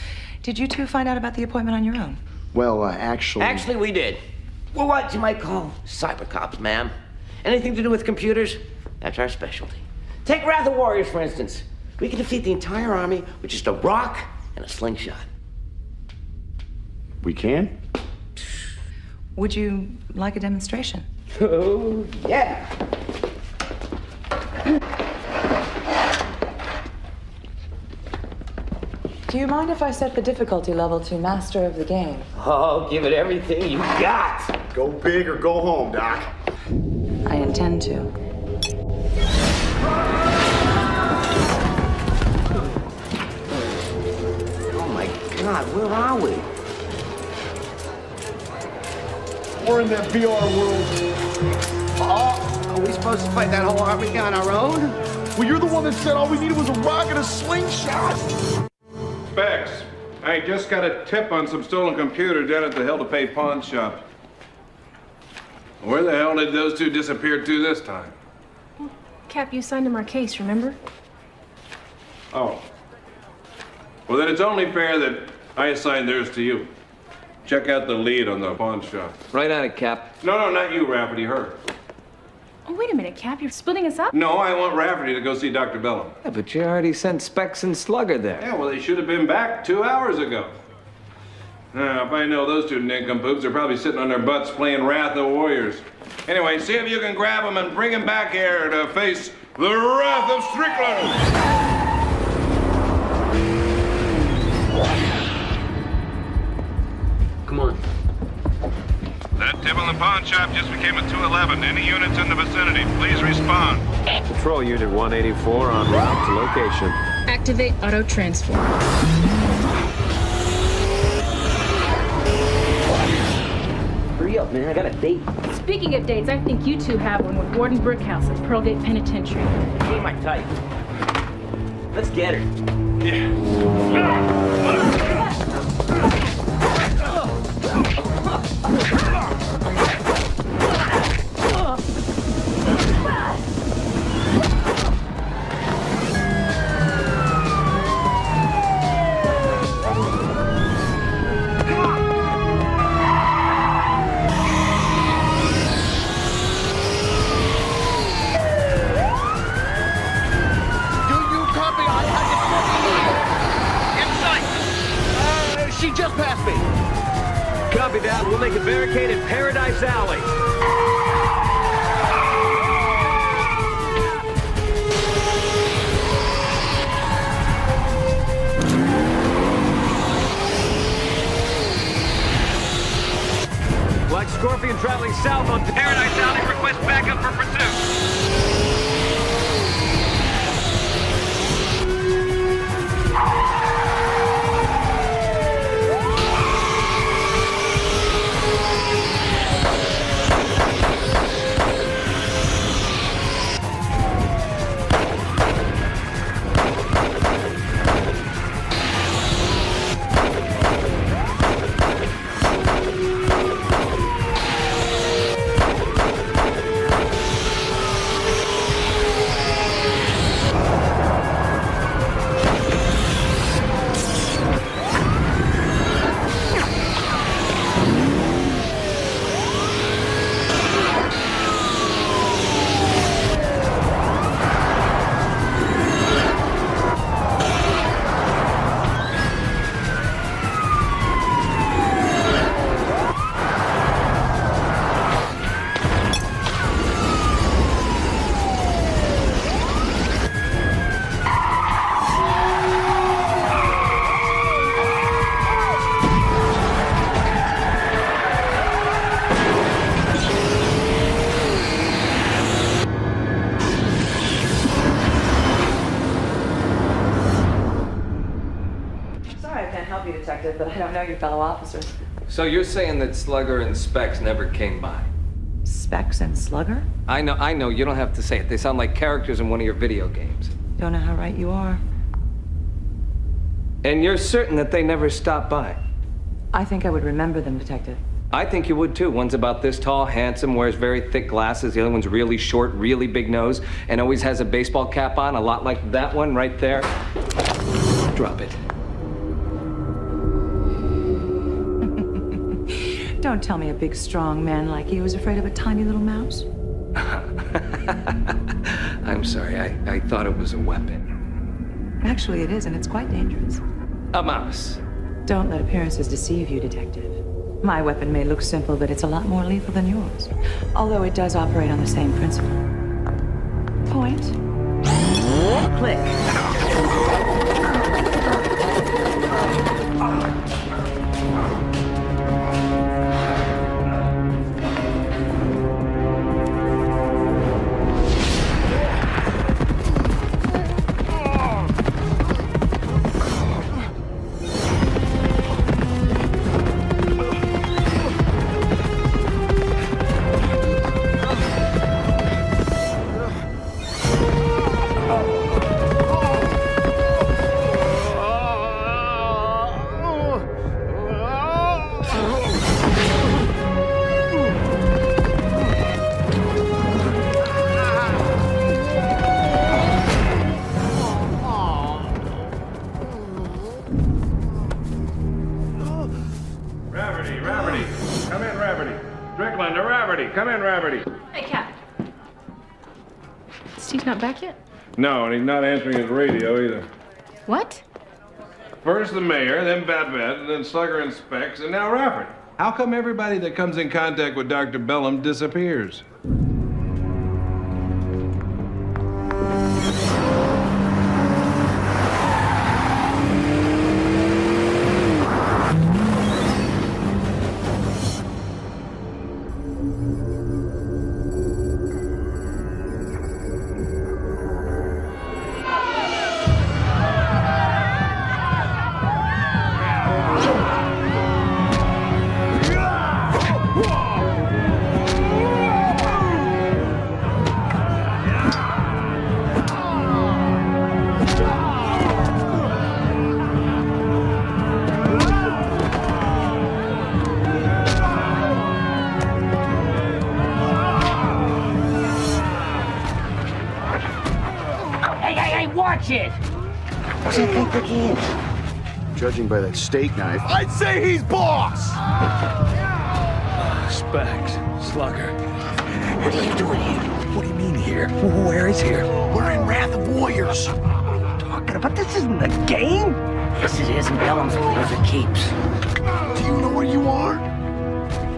Did you two find out about the appointment on your own? Well, actually... Actually, we did. We're what you might call cyber cops, ma'am. Anything to do with computers, that's our specialty. Take Wrath of Warriors, for instance. We can defeat the entire army with just a rock and a slingshot. We can? Would you like a demonstration? Oh, yeah. Do you mind if I set the difficulty level to Master of the Game? Oh, give it everything you got. Go big or go home, Doc. I intend to. Oh my God, where are we? We're in that VR world. Oh, are we supposed to fight that whole army on our own? Well, you're the one that said all we needed was a rock and a slingshot. Specs, I just got a tip on some stolen computers down at the Hell to Pay pawn shop. Where the hell did those two disappear to this time? Cap, you signed him our case, remember? Oh. Well, then it's only fair that I assign theirs to you. Check out the lead on the pawn shop. Right on it, Cap. No, not you, Rafferty, her. Oh, wait a minute, Cap, you're splitting us up? No, I want Rafferty to go see Dr. Bellum. Yeah, but you already sent Specs and Slugger there. Yeah, well, they should have been back 2 hours ago. Now, if I know those two nincompoops, they're probably sitting on their butts playing Wrath of Warriors. Anyway, see if you can grab them and bring them back here to face The Wrath of Strickland! Come on. That tip on the pawn shop just became a 211. Any units in the vicinity, please respond. Patrol Unit 184 en route to location. Activate auto transfer. Hurry up, man. I got a date. Speaking of dates, I think you two have one with Warden Brickhouse at Pearlgate Penitentiary. Ain't my type. Let's get her. She just passed me. Copy that. We'll make a barricade in Paradise Alley. Black Scorpion traveling south on Paradise Alley. Request backup for pursuit. But I don't know your fellow officers. So you're saying that Slugger and Specs never came by? Specs and Slugger? I know, you don't have to say it. They sound like characters in one of your video games. Don't know how right you are. And you're certain that they never stopped by? I think I would remember them, Detective. I think you would too. One's about this tall, handsome, wears very thick glasses. The other one's really short, really big nose, and always has a baseball cap on, a lot like that one right there. Drop it. Don't tell me a big, strong man like you is afraid of a tiny little mouse. I'm sorry, I thought it was a weapon. Actually, it is, and it's quite dangerous. A mouse. Don't let appearances deceive you, Detective. My weapon may look simple, but it's a lot more lethal than yours. Although it does operate on the same principle. Point. Click. Come in, Rafferty. Hey, Cap. Steve's not back yet? No, and he's not answering his radio either. What? First the mayor, then Babette, and then Slugger and Specs, and now Rafferty. How come everybody that comes in contact with Dr. Bellum disappears? shit. What's that think the kid? Judging by that steak knife, I'd say he's boss! Specs, Slugger. What are you doing here? What do you mean here? Where is here? we're in Wrath of Warriors. Talking about this isn't a game. Yes, it is, and Bellum's playing for keeps. Do you know where you are?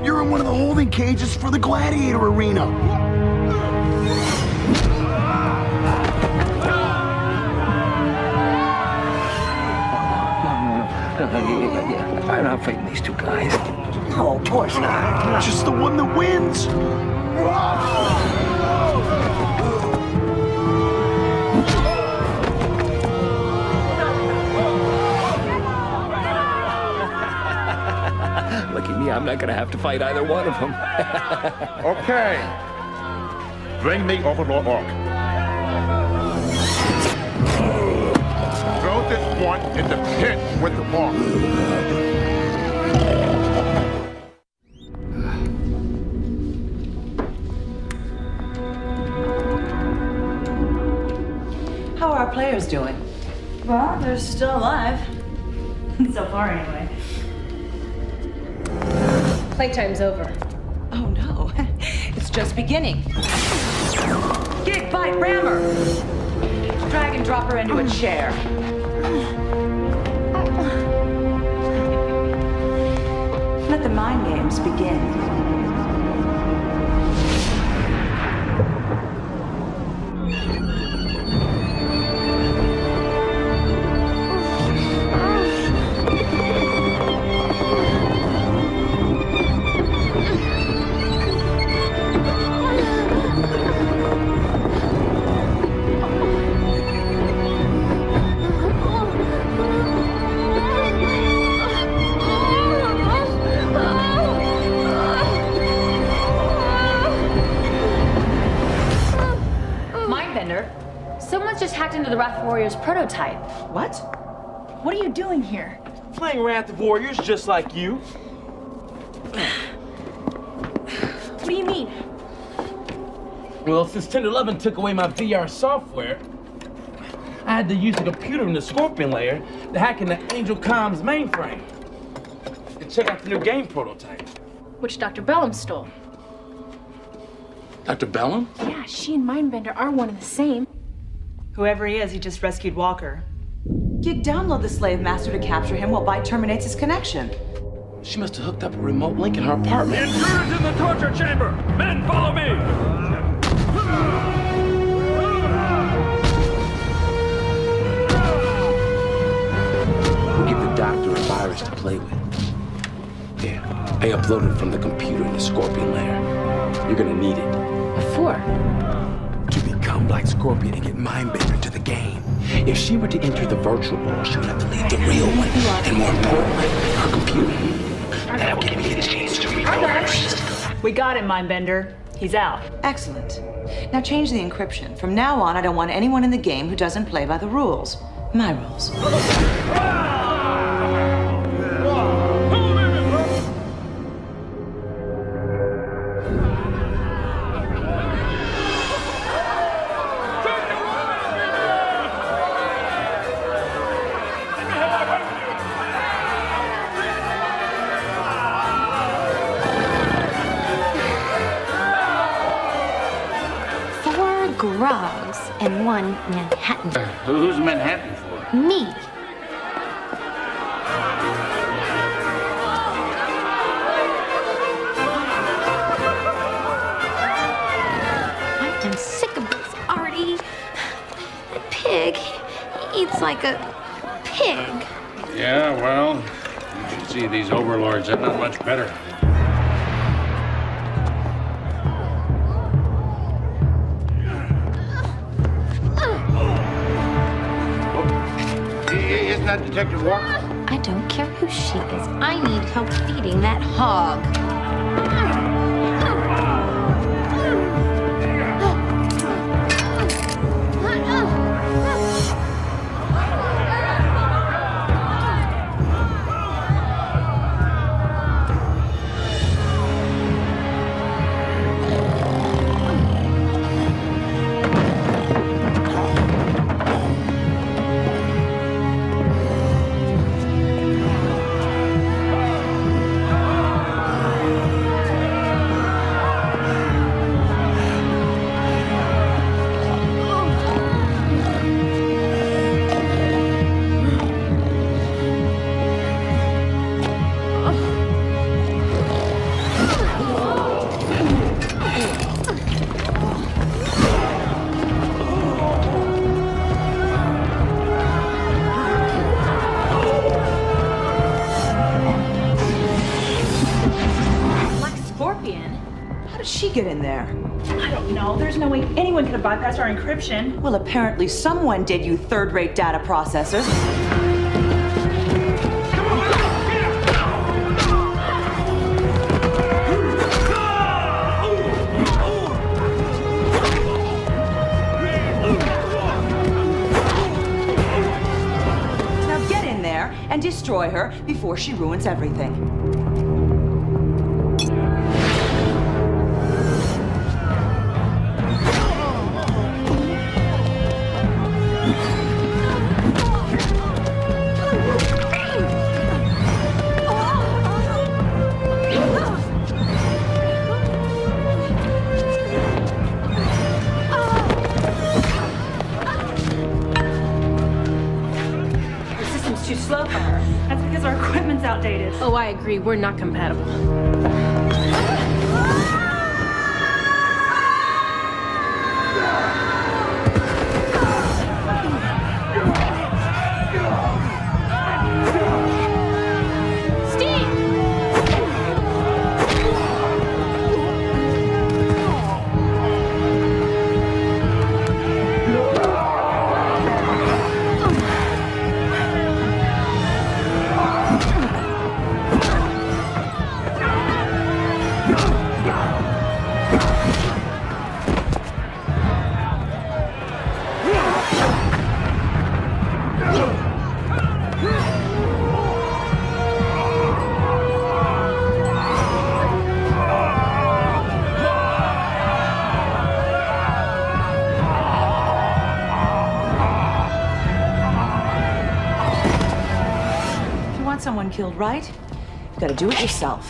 You're in one of the holding cages for the Gladiator Arena. I'm not fighting these two guys. No, of course not. Just the one that wins. Look at me, I'm not gonna have to fight either one of them. Okay. Bring the Overlord Orc. Throw this one in the pit with the Orc. How are our players doing? Well, they're still alive. So far, anyway. Playtime's over. Oh no, it's just beginning. Gig, bite, rammer! Drag and drop her into a chair. Let the mind games begin. Someone's just hacked into the Wrath of Warriors prototype. What? What are you doing here? Playing Wrath of Warriors just like you. What do you mean? Well, since 1011 took away my VR software, I had to use the computer in the Scorpion layer to hack into Angel Com's mainframe and check out the new game prototype. Which Dr. Bellum stole. Dr. Bellum? Yeah, she and Mindbender are one and the same. Whoever he is, he just rescued Walker. Gig, download the slave master to capture him while Bite terminates his connection. She must have hooked up a remote link in her apartment. Intruders in the torture chamber! Men, follow me! We'll give the doctor a virus to play with. Yeah, I uploaded it from the computer in the Scorpion layer. You're gonna need it. What for? To become Black Scorpion and get Mindbender to the game. If she were to enter the virtual world, she would have to leave the real one. And more importantly, her computer. That'll give me a chance to reprogram her system. We got him, Mindbender. He's out. Excellent. Now change the encryption. From now on, I don't want anyone in the game who doesn't play by the rules. My rules. Grogs and one Manhattan. Who's Manhattan for? Me. I am sick of this, Artie. A pig. He eats like a pig. Yeah, well, you should see these overlords. They're not much better. Isn't that Detective Walker? I don't care who she is. I need help feeding that hog. get in there? I don't know. There's no way anyone could have bypassed our encryption. Well, apparently someone did, you third-rate data processors. Now get in there and destroy her before she ruins everything. Too slow for her. That's because our equipment's outdated. Oh, I agree. We're not compatible. Someone killed, right? You've got to do it yourself.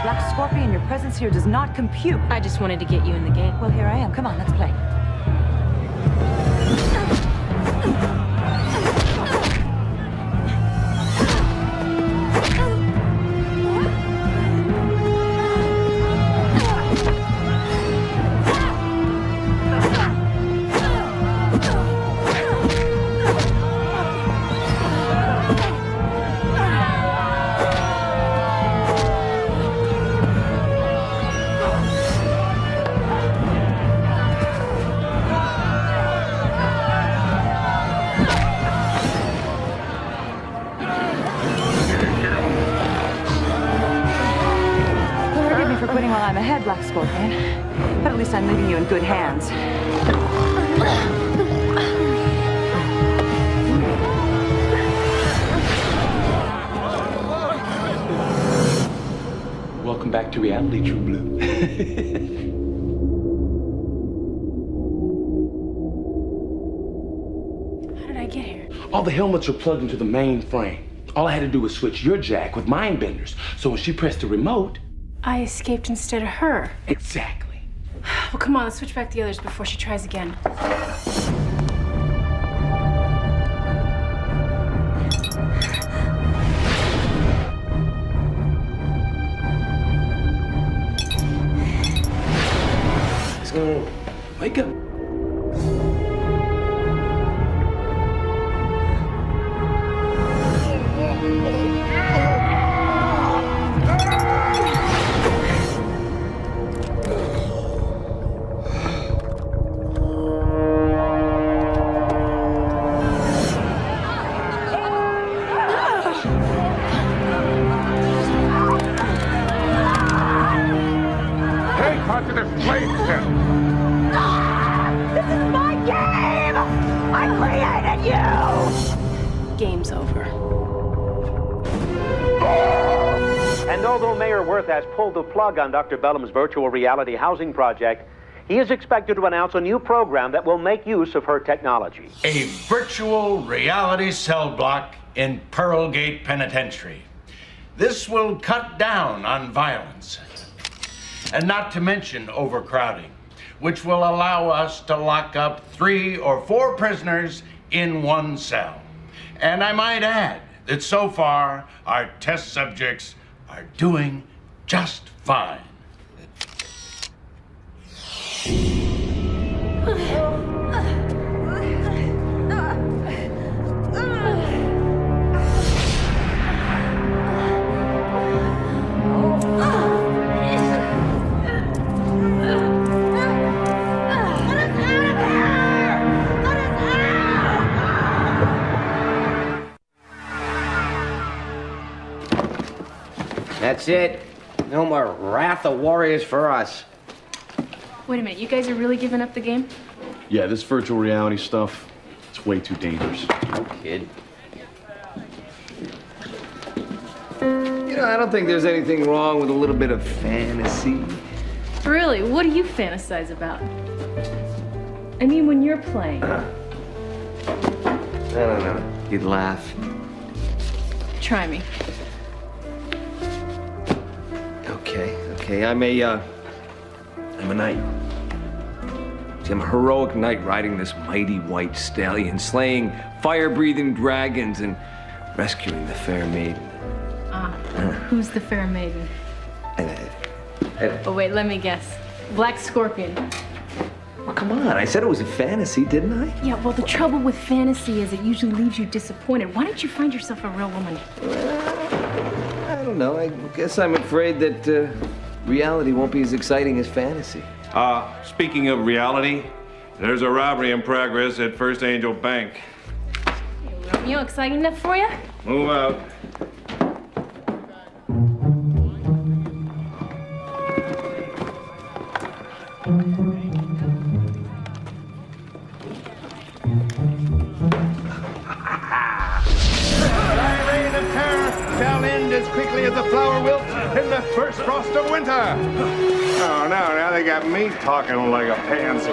Black Scorpion, your presence here does not compute. I just wanted to get you in the game. Well, here I am. Come on, let's play. While I'm ahead, Black Scorpion. But at least I'm leaving you in good hands. Welcome back to reality, True Blue. How did I get here? All the helmets are plugged into the main frame. All I had to do was switch your jack with mind benders. So when she pressed the remote, I escaped instead of her. Exactly. Well, come on, let's switch back the others before she tries again. Let's go. Wake up. Game's over. And although Mayor Worth has pulled the plug on Dr. Bellum's virtual reality housing project, he is expected to announce a new program that will make use of her technology. A virtual reality cell block in Pearlgate Penitentiary. This will cut down on violence, and not to mention overcrowding, which will allow us to lock up 3 or 4 prisoners in one cell. And I might add that so far, our test subjects are doing just fine. That's it. No more Wrath of Warriors for us. Wait a minute, you guys are really giving up the game? Yeah, this virtual reality stuff, it's way too dangerous. No kid. You know, I don't think there's anything wrong with a little bit of fantasy. Really? What do you fantasize about? I mean, when you're playing. I don't know. You'd laugh. Try me. Okay, I'm a knight. See, I'm a heroic knight riding this mighty white stallion, slaying fire-breathing dragons and rescuing the fair maiden. Who's the fair maiden? Oh, wait, let me guess. Black Scorpion. Well, come on, I said it was a fantasy, didn't I? Yeah, well, the trouble with fantasy is it usually leaves you disappointed. Why don't you find yourself a real woman? I don't know. I guess I'm afraid that reality won't be as exciting as fantasy. Speaking of reality, there's a robbery in progress at First Angel Bank. Hey, Romeo, exciting enough for you? Move out. Thy reign of terror shall end as quickly as a flower wilts in the first frost of winter. Oh, no, now they got me talking like a pansy.